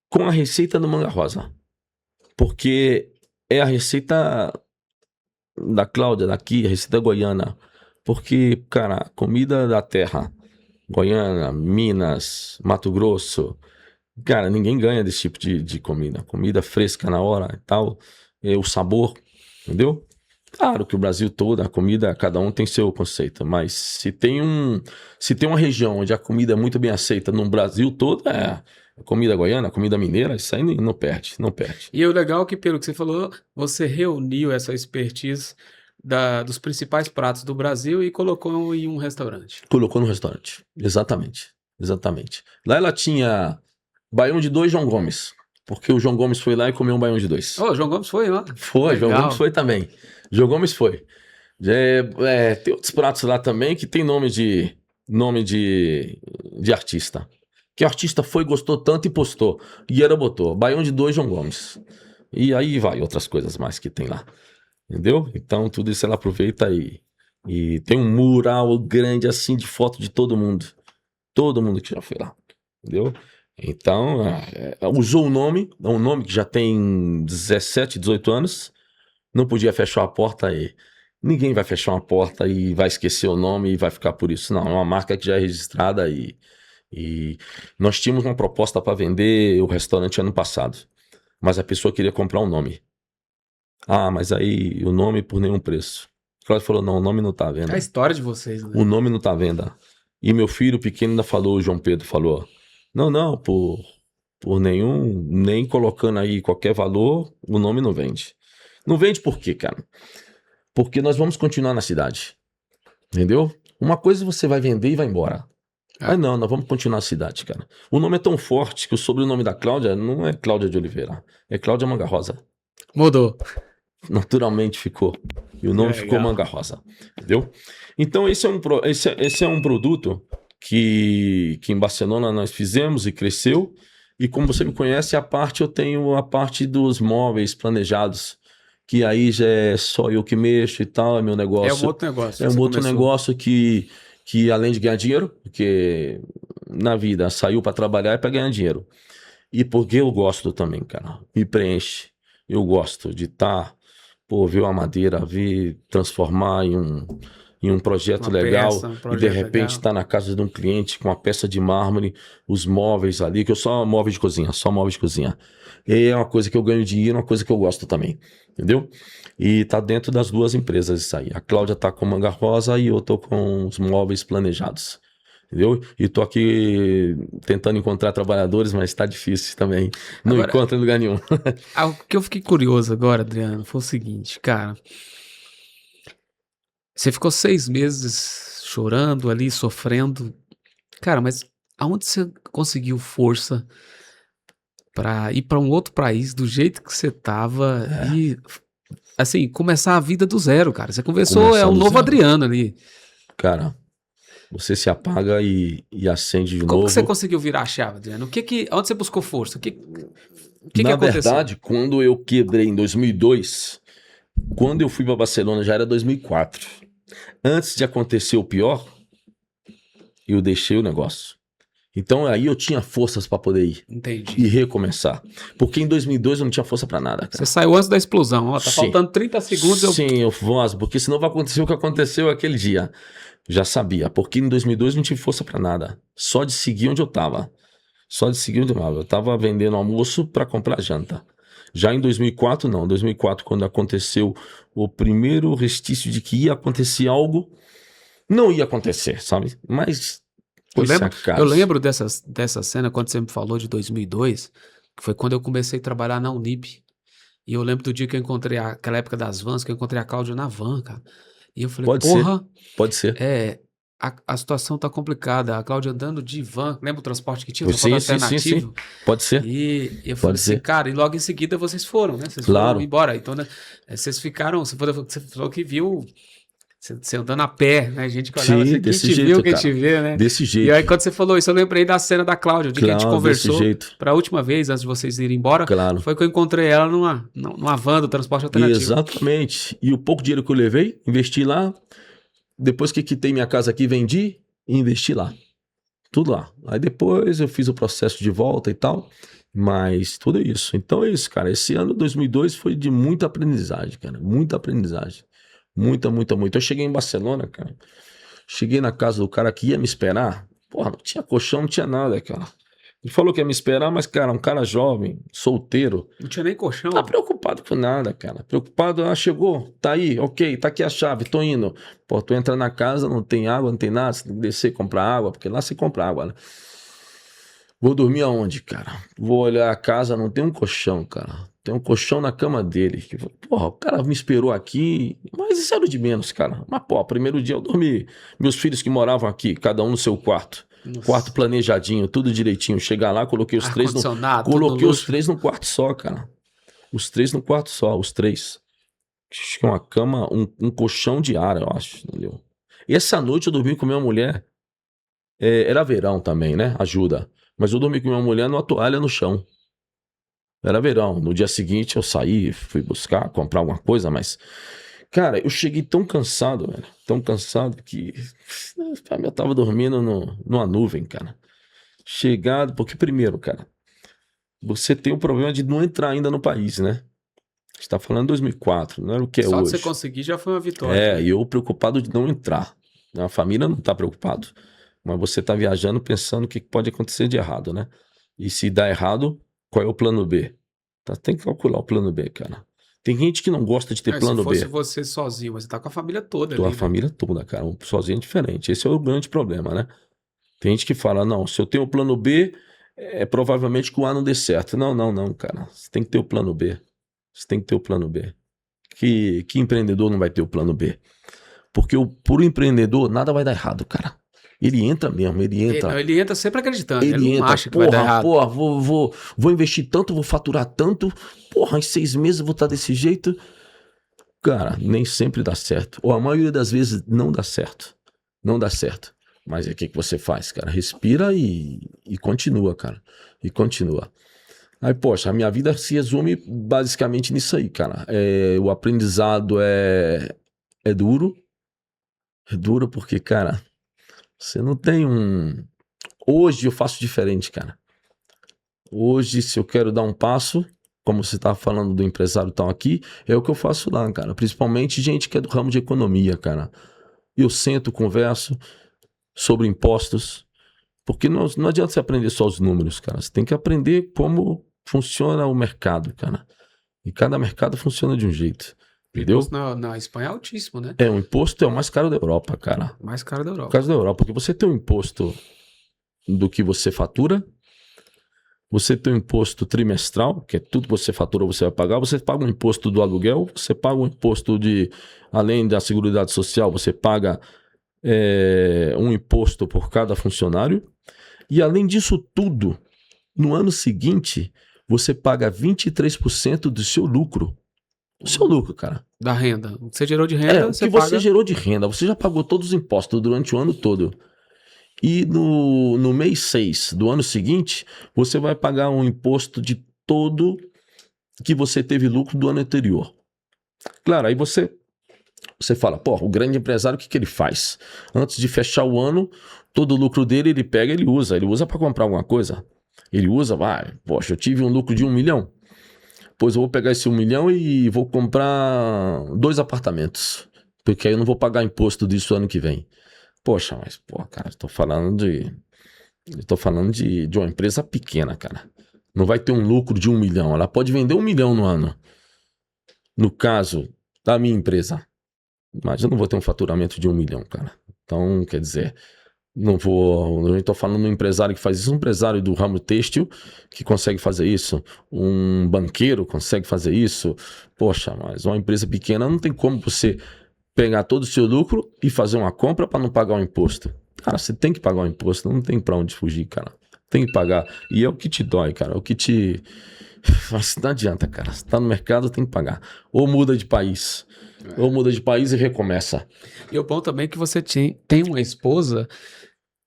[SPEAKER 1] com a receita do Manga Rosa. Porque é a receita da Cláudia, daqui, a receita goiana. Porque, cara, comida da terra, Goiânia, Minas, Mato Grosso, cara, ninguém ganha desse tipo de comida. Comida fresca na hora e tal, o sabor, entendeu? Claro que o Brasil todo, a comida, cada um tem seu conceito, mas se tem uma região onde a comida é muito bem aceita no Brasil todo, é a comida goiana, a comida mineira, isso aí não perde, não perde.
[SPEAKER 2] E o legal é que, pelo que você falou, você reuniu essa expertise dos principais pratos do Brasil e colocou em um restaurante.
[SPEAKER 1] Colocou no restaurante, exatamente, exatamente. Lá ela tinha baião de 2 João Gomes, porque o João Gomes foi lá e comeu um baião de 2.
[SPEAKER 2] Ô, João Gomes foi lá?
[SPEAKER 1] Foi,
[SPEAKER 2] Legal.
[SPEAKER 1] João Gomes foi também. João Gomes foi. Tem outros pratos lá também que tem nome de artista. Que o artista foi, gostou tanto e postou. E era botou. Baião de 2 João Gomes. E aí vai outras coisas mais que tem lá. Entendeu? Então tudo isso ela aproveita e tem um mural grande assim de foto de todo mundo. Todo mundo que já foi lá. Entendeu? Então, usou o nome, é um nome que já tem 17, 18 anos. Não podia fechar a porta aí. Ninguém vai fechar uma porta e vai esquecer o nome e vai ficar por isso. Não, é uma marca que já é registrada e nós tínhamos uma proposta para vender o restaurante ano passado. Mas a pessoa queria comprar um nome. Ah, mas aí o nome por nenhum preço. O Cláudio falou, não, o nome não tá à venda.
[SPEAKER 2] É a história de vocês, né?
[SPEAKER 1] O nome não tá à venda. E meu filho pequeno ainda falou, o João Pedro falou, não, por nenhum, nem colocando aí qualquer valor, o nome não vende. Não vende por quê, cara? Porque nós vamos continuar na cidade. Entendeu? Uma coisa você vai vender e vai embora. Ah, não, nós vamos continuar na cidade, cara. O nome é tão forte que o sobrenome da Cláudia não é Cláudia de Oliveira, é Cláudia Manga Rosa.
[SPEAKER 2] Mudou.
[SPEAKER 1] Naturalmente ficou. E o nome ficou Manga Rosa. Entendeu? Então esse é um produto que em Barcelona nós fizemos e cresceu. E como você me conhece, eu tenho a parte dos móveis planejados. Que aí já é só eu que mexo e tal, é meu negócio.
[SPEAKER 2] É um outro negócio.
[SPEAKER 1] É um outro negócio que além de ganhar dinheiro, porque na vida saiu para trabalhar é para ganhar dinheiro. E porque eu gosto também, cara. Me preenche. Eu gosto de ver uma madeira, transformar em um projeto legal. E de repente estar na casa de um cliente com uma peça de mármore, os móveis ali, que eu só móveis de cozinha. E é uma coisa que eu ganho dinheiro, uma coisa que eu gosto também. Entendeu? E tá dentro das duas empresas isso aí. A Cláudia tá com Manga Rosa e eu tô com os móveis planejados. Entendeu? E tô aqui tentando encontrar trabalhadores, mas tá difícil também. Não encontro em lugar nenhum.
[SPEAKER 2] O que eu fiquei curioso agora, Adriano, foi o seguinte, cara. Você ficou 6 meses chorando ali, sofrendo. Cara, mas aonde você conseguiu força pra ir pra um outro país do jeito que você tava e, assim, começar a vida do zero, cara? Você conversou, é um novo Adriano ali.
[SPEAKER 1] Cara, você se apaga e acende de novo.
[SPEAKER 2] Como que você conseguiu virar a chave, Adriano? Onde você buscou força? O que
[SPEAKER 1] Na
[SPEAKER 2] aconteceu?
[SPEAKER 1] verdade, quando eu quebrei em 2002, quando eu fui para Barcelona já era 2004. Antes de acontecer o pior, eu deixei o negócio. Então aí eu tinha forças para poder ir.
[SPEAKER 2] Entendi.
[SPEAKER 1] E recomeçar. Porque em 2002 eu não tinha força para nada, cara.
[SPEAKER 2] Você saiu antes da explosão. Ó, tá
[SPEAKER 1] Sim.
[SPEAKER 2] faltando 30 segundos.
[SPEAKER 1] Sim, eu vazo, porque senão vai acontecer o que aconteceu aquele dia. Já sabia, porque em 2002 eu não tive força para nada. Só de seguir onde eu tava. Eu tava vendendo almoço para comprar janta. Já em 2004, não. Em 2004, quando aconteceu o primeiro restício de que ia acontecer algo, não ia acontecer, sabe? Mas
[SPEAKER 2] eu lembro dessa cena quando você me falou de 2002, que foi quando eu comecei a trabalhar na Unip. E eu lembro do dia que eu encontrei, aquela época das vans, que eu encontrei a Cláudia na van, cara. E eu falei,
[SPEAKER 1] Pode ser.
[SPEAKER 2] A situação tá complicada. A Cláudia andando de van, lembra o transporte que tinha?
[SPEAKER 1] Sim. Pode ser.
[SPEAKER 2] E eu falei assim, cara, e logo em seguida vocês foram, né? Vocês foram embora. Então, né, vocês ficaram, você falou que viu você andando a pé, né? Gente que olhava assim, quem te viu, quem te vê, né?
[SPEAKER 1] Desse jeito.
[SPEAKER 2] E aí quando você falou isso, eu lembrei da cena da Cláudia, de que a gente conversou pra última vez, antes de vocês irem embora.
[SPEAKER 1] Claro.
[SPEAKER 2] Foi que eu encontrei ela numa van do transporte alternativo.
[SPEAKER 1] Exatamente. E o pouco dinheiro que eu levei, investi lá. Depois que quitei minha casa aqui, vendi e investi lá. tudo lá. Aí depois eu fiz o processo de volta e tal, mas tudo isso. Então é isso, cara. Esse ano 2002 foi de muita aprendizagem, cara. Muita aprendizagem. Muita, muita, muita. Eu cheguei em Barcelona, cara. Cheguei na casa do cara que ia me esperar. Porra, não tinha colchão, não tinha nada, cara. Ele falou que ia me esperar, mas, cara, um cara jovem, solteiro.
[SPEAKER 2] Não tinha nem colchão.
[SPEAKER 1] Tá preocupado com nada, cara. Preocupado, chegou, tá aí, ok, tá aqui a chave, tô indo. Pô, tu entra na casa, não tem água, não tem nada, você tem que descer e comprar água, porque lá você compra água, né? Vou dormir aonde, cara? Vou olhar a casa, não tem um colchão, cara. Tem um colchão na cama dele. Porra, o cara me esperou aqui, mas isso era o de menos, cara. Mas, pô, primeiro dia eu dormi. Meus filhos que moravam aqui, cada um no seu quarto.
[SPEAKER 2] Nossa.
[SPEAKER 1] Quarto planejadinho, tudo direitinho. Chegar lá, coloquei os três no...
[SPEAKER 2] Coloquei
[SPEAKER 1] os três no quarto só, cara. Os três no quarto só, os três. Tinha uma cama, um colchão de ar, eu acho, entendeu? E essa noite eu dormi com minha mulher. Era verão também, né? Ajuda. Mas eu dormi com minha mulher numa toalha no chão. Era verão. No dia seguinte eu saí, fui buscar, comprar alguma coisa, mas... Cara, eu cheguei tão cansado, velho. Tão cansado que... Eu tava dormindo numa nuvem, cara. Chegado... Porque primeiro, cara, você tem o problema de não entrar ainda no país, né? A gente tá falando 2004, não era o que é
[SPEAKER 2] Só
[SPEAKER 1] hoje.
[SPEAKER 2] de você conseguir já foi uma vitória.
[SPEAKER 1] E eu preocupado de não entrar. A família não tá preocupado. Mas você tá viajando pensando o que pode acontecer de errado, né? E se dá errado, qual é o plano B? Tá, tem que calcular o plano B, cara. Tem gente que não gosta de ter plano B.
[SPEAKER 2] Se fosse você sozinho, você tá com a família toda
[SPEAKER 1] Tua
[SPEAKER 2] ali,
[SPEAKER 1] família toda, cara. Sozinho é diferente. Esse é o grande problema, né? Tem gente que fala, não, se eu tenho o plano B, provavelmente que o A não dê certo. Não, cara. Você tem que ter o plano B. Você tem que ter o plano B. Que empreendedor não vai ter o plano B? Porque por empreendedor, nada vai dar errado, cara. Ele entra mesmo, ele entra.
[SPEAKER 2] Ele entra sempre acreditando,
[SPEAKER 1] ele
[SPEAKER 2] não
[SPEAKER 1] entra,
[SPEAKER 2] acha que vai dar errado.
[SPEAKER 1] Porra, vou investir tanto, vou faturar tanto. Porra, em 6 meses eu vou estar desse jeito. Cara, nem sempre dá certo. Ou a maioria das vezes não dá certo. Não dá certo. Mas o que você faz, cara? Respira e continua, cara. E continua. Aí, poxa, a minha vida se resume basicamente nisso aí, cara. O aprendizado é duro. É duro porque, cara, você não tem Hoje eu faço diferente, cara. Hoje, se eu quero dar um passo, como você estava falando do empresário tal aqui, é o que eu faço lá, cara. Principalmente gente que é do ramo de economia, cara. Eu sento, converso sobre impostos, porque não adianta você aprender só os números, cara. Você tem que aprender como funciona o mercado, cara. E cada mercado funciona de um jeito. Entendeu?
[SPEAKER 2] O imposto na Espanha é altíssimo, né?
[SPEAKER 1] O imposto é o mais caro da Europa, cara.
[SPEAKER 2] Mais caro da Europa.
[SPEAKER 1] Por causa da Europa, porque você tem um imposto do que você fatura, você tem um imposto trimestral, que é tudo que você fatura você vai pagar, você paga um imposto do aluguel, você paga um imposto além da Seguridade Social, você paga um imposto por cada funcionário, e além disso tudo, no ano seguinte, você paga 23% do seu lucro. O seu lucro, cara.
[SPEAKER 2] Da renda. O que você gerou de renda,
[SPEAKER 1] você paga... você gerou de renda. Você já pagou todos os impostos durante o ano todo. E no mês 6 do ano seguinte, você vai pagar um imposto de todo que você teve lucro do ano anterior. Claro, aí você fala, pô, o grande empresário, o que ele faz? Antes de fechar o ano, todo o lucro dele ele pega e ele usa para comprar alguma coisa. Ele usa, poxa, eu tive um lucro de 1 milhão. Pois eu vou pegar esse 1 milhão e vou comprar 2 apartamentos. Porque aí eu não vou pagar imposto disso ano que vem. Poxa, mas, cara, estou falando de uma empresa pequena, cara. Não vai ter um lucro de 1 milhão. Ela pode vender 1 milhão no ano. No caso da minha empresa. Mas eu não vou ter um faturamento de 1 milhão, cara. Então, quer dizer... Eu estou falando de um empresário que faz isso, um empresário do ramo têxtil que consegue fazer isso, um banqueiro consegue fazer isso. Poxa, mas uma empresa pequena não tem como você pegar todo o seu lucro e fazer uma compra para não pagar o imposto. Cara, você tem que pagar o imposto, não tem para onde fugir, cara. Tem que pagar. E é o que te dói, cara, é o que te... Mas não adianta, cara. Você tá no mercado, tem que pagar. Ou muda de país. Ou muda de país e recomeça.
[SPEAKER 2] E o bom também é que você tem uma esposa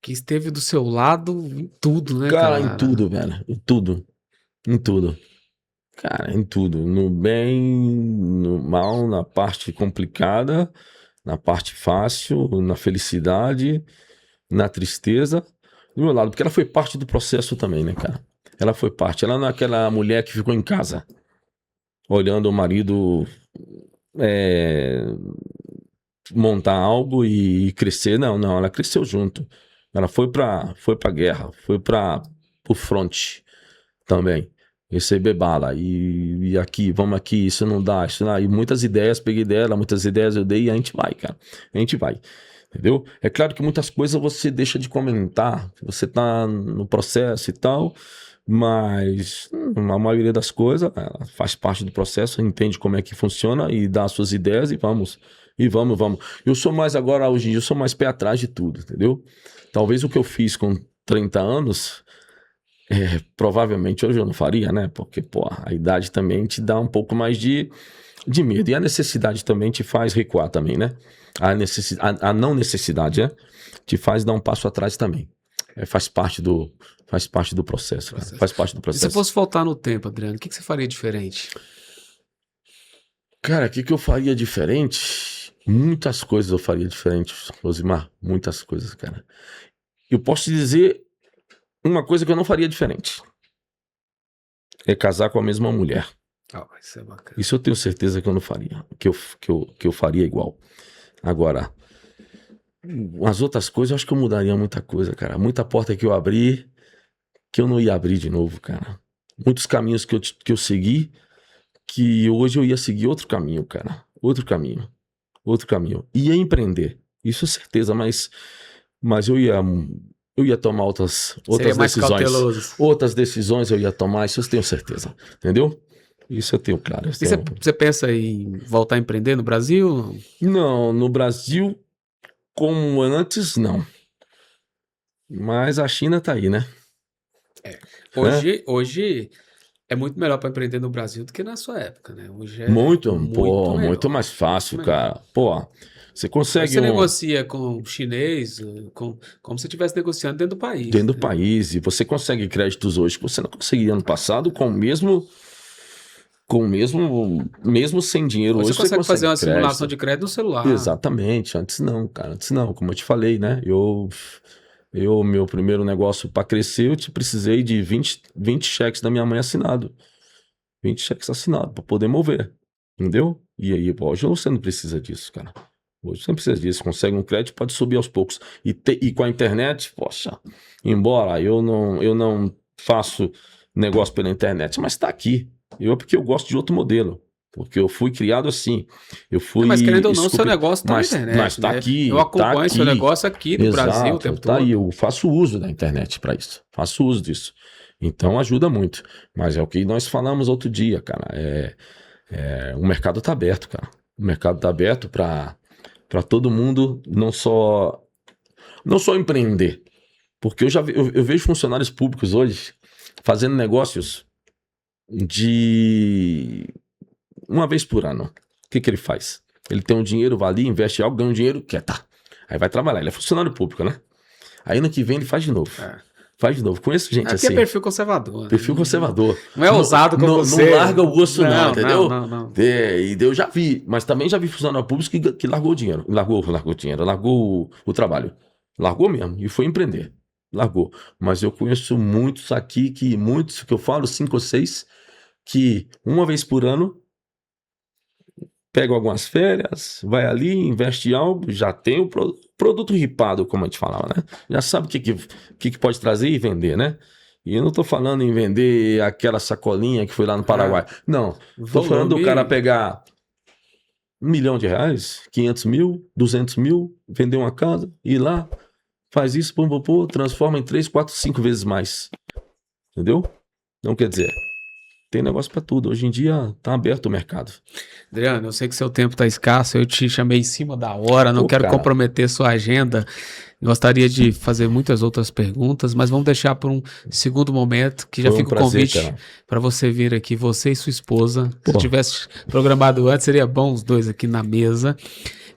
[SPEAKER 2] que esteve do seu lado em tudo, né, cara?
[SPEAKER 1] Em tudo, velho. Em tudo. Em tudo. Cara, em tudo. No bem, no mal, na parte complicada, na parte fácil, na felicidade, na tristeza. do meu lado, porque ela foi parte do processo também, né, cara? Ela foi parte. Ela não é aquela mulher que ficou em casa, olhando o marido montar algo e crescer. Não, ela cresceu junto. Ela foi pra guerra, foi pro front também. Receber bala. E aqui, vamos aqui, isso não dá, isso não dá. E muitas ideias, peguei dela, muitas ideias eu dei e a gente vai, cara. A gente vai. Entendeu? É claro que muitas coisas você deixa de comentar, você tá no processo e tal, mas a maioria das coisas ela faz parte do processo, entende como é que funciona e dá as suas ideias e vamos. E vamos. Eu sou mais agora, hoje em dia, eu sou mais pé atrás de tudo, entendeu? Talvez o que eu fiz com 30 anos, provavelmente hoje eu não faria, né? Porque, pô, a idade também te dá um pouco mais de medo. E a necessidade também te faz recuar também, né? A não necessidade, né? Te faz dar um passo atrás também. Faz parte do processo, cara. Faz parte do
[SPEAKER 2] E
[SPEAKER 1] processo.
[SPEAKER 2] se fosse voltar no tempo, Adriano, o que você faria diferente?
[SPEAKER 1] Cara, o que eu faria diferente? Muitas coisas eu faria diferente, Rosimar. Muitas coisas, cara. Eu posso te dizer uma coisa que eu não faria diferente. É casar com a mesma mulher.
[SPEAKER 2] Isso é bacana.
[SPEAKER 1] Isso eu tenho certeza que eu não faria. Que eu faria igual. Agora, as outras coisas eu acho que eu mudaria muita coisa, cara. Muita porta que eu abri que eu não ia abrir de novo, cara. Muitos caminhos que eu segui que hoje eu ia seguir outro caminho, cara. Outro caminho. Ia empreender. Isso é certeza, mas eu ia tomar outras
[SPEAKER 2] mais
[SPEAKER 1] decisões.
[SPEAKER 2] cauteloso.
[SPEAKER 1] Outras decisões eu ia tomar, isso eu tenho certeza. Entendeu? Isso eu tenho claro.
[SPEAKER 2] E você pensa em voltar a empreender no Brasil?
[SPEAKER 1] Não, no Brasil, como antes, não. Mas a China tá aí, né?
[SPEAKER 2] Hoje é muito melhor para empreender no Brasil do que na sua época, né? Hoje é
[SPEAKER 1] Muito mais fácil,
[SPEAKER 2] muito melhor.
[SPEAKER 1] cara. Pô, você consegue
[SPEAKER 2] Você negocia com o chinês, como se estivesse negociando dentro do país.
[SPEAKER 1] dentro do país, e você consegue créditos hoje que você não conseguia ano passado com o mesmo sem dinheiro. Hoje
[SPEAKER 2] Você consegue fazer uma
[SPEAKER 1] crédito.
[SPEAKER 2] simulação de crédito no celular.
[SPEAKER 1] Exatamente. Antes não, cara. Antes não. Como eu te falei, né? Meu primeiro negócio para crescer, eu precisei de 20 cheques da minha mãe assinado. 20 cheques assinados para poder mover. Entendeu? E aí, hoje você não precisa disso, cara. Hoje você não precisa disso. Consegue um crédito, pode subir aos poucos. E com a internet, poxa, embora eu não faço negócio pela internet, mas está aqui. Porque eu gosto de outro modelo. Porque eu fui criado assim.
[SPEAKER 2] Mas querendo ou não, seu negócio está na internet.
[SPEAKER 1] Mas está aqui.
[SPEAKER 2] Eu acompanho seu negócio aqui no Brasil o tempo todo.
[SPEAKER 1] Aí eu faço uso da internet para isso. Faço uso disso. Então ajuda muito. Mas é o que nós falamos outro dia, cara. O mercado está aberto, cara. O mercado está aberto para todo mundo, não só empreender. Porque eu vejo funcionários públicos hoje fazendo negócios de uma vez por ano. O que ele faz? Ele tem um dinheiro, vai ali, investe algo, ganha um dinheiro, quieta. Aí vai trabalhar. Ele é funcionário público, né? Aí ano que vem ele faz de novo. Faz de novo. Conheço gente assim.
[SPEAKER 2] Aqui é perfil conservador. Né?
[SPEAKER 1] Perfil conservador.
[SPEAKER 2] Não é ousado como você.
[SPEAKER 1] Não larga o osso não, entendeu?
[SPEAKER 2] Não.
[SPEAKER 1] E eu já vi. Mas também já vi funcionário público que largou o dinheiro. Largou o trabalho. Largou mesmo. E foi empreender. Largou. Mas eu conheço muitos aqui, que eu falo, 5 ou 6, que uma vez por ano pega algumas férias, vai ali, investe algo, já tem o produto ripado, como a gente falava, né? Já sabe o que pode trazer e vender, né? E eu não tô falando em vender aquela sacolinha que foi lá no Paraguai. Não, tô falando do cara pegar R$1 milhão, 500 mil, 200 mil, vender uma casa, ir lá, faz isso, transforma em 3, 4, 5 vezes mais. Entendeu? Não quer dizer... Tem negócio para tudo. Hoje em dia tá aberto o mercado.
[SPEAKER 2] Adriano, eu sei que seu tempo tá escasso, eu te chamei em cima da hora, não quero comprometer sua agenda. Gostaria de fazer muitas outras perguntas, mas vamos deixar para um segundo momento, que já fica o convite para você vir aqui, você e sua esposa. Se tivesse programado antes, seria bom os dois aqui na mesa.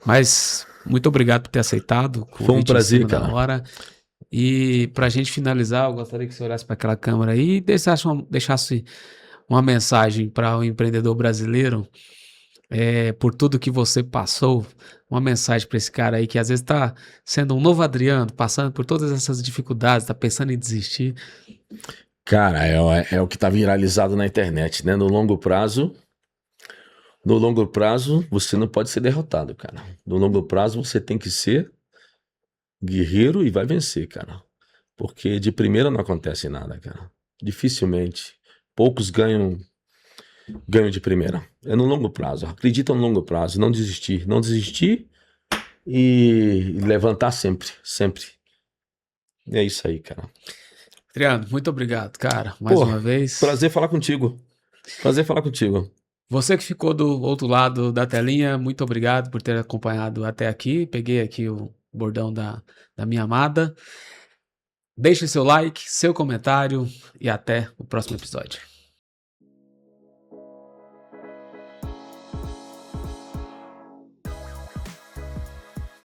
[SPEAKER 2] Mas muito obrigado por ter aceitado.
[SPEAKER 1] Foi um prazer, cara.
[SPEAKER 2] Da hora. E para a gente finalizar, eu gostaria que você olhasse para aquela câmera aí e deixasse uma mensagem para o empreendedor brasileiro por tudo que você passou, uma mensagem para esse cara aí que às vezes está sendo um novo Adriano, passando por todas essas dificuldades, está pensando em desistir.
[SPEAKER 1] Cara, é o que tá viralizado na internet, né? No longo prazo, você não pode ser derrotado, cara. No longo prazo, você tem que ser guerreiro e vai vencer, cara. Porque de primeira não acontece nada, cara. Dificilmente. Poucos ganham de primeira. É no longo prazo. Acredita no longo prazo. Não desistir. Não desistir e levantar sempre. Sempre. É isso aí, cara.
[SPEAKER 2] Adriano, muito obrigado, cara. Mais uma vez.
[SPEAKER 1] Prazer falar contigo. Prazer falar contigo.
[SPEAKER 2] Você que ficou do outro lado da telinha, muito obrigado por ter acompanhado até aqui. Peguei aqui o bordão da minha amada. Deixe seu like, seu comentário e até o próximo episódio.